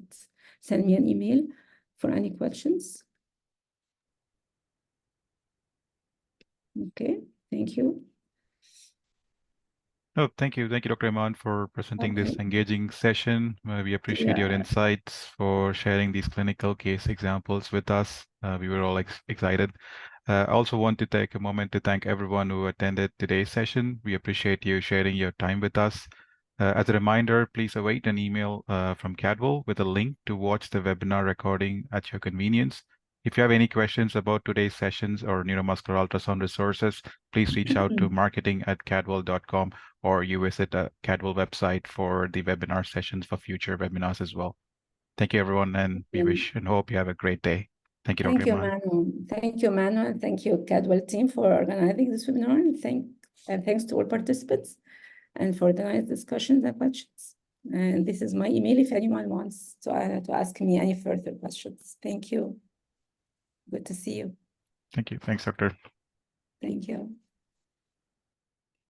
send me an email for any questions. Okay, thank you. Oh, thank you. Thank you, Dr. Eman, for presenting this engaging session. We appreciate your insights, for sharing these clinical case examples with us. We were all excited. I also want to take a moment to thank everyone who attended today's session. We appreciate you sharing your time with us. As a reminder, please await an email from Cadwell with a link to watch the webinar recording at your convenience. If you have any questions about today's sessions or neuromuscular ultrasound resources, please reach out to marketing@cadwell.com, or you visit the Cadwell website for the webinar sessions for future webinars as well. Thank you, everyone, and we wish and hope you have a great day. Thank you, Dr. Thank you, Eman. Manu. Thank you, Manu, and thank you, Cadwell team, for organizing this webinar. And thanks to all participants and for the nice discussions and questions. And this is my email if anyone wants to ask me any further questions. Thank you. Good to see you. Thank you. Thanks, Doctor. Thank you.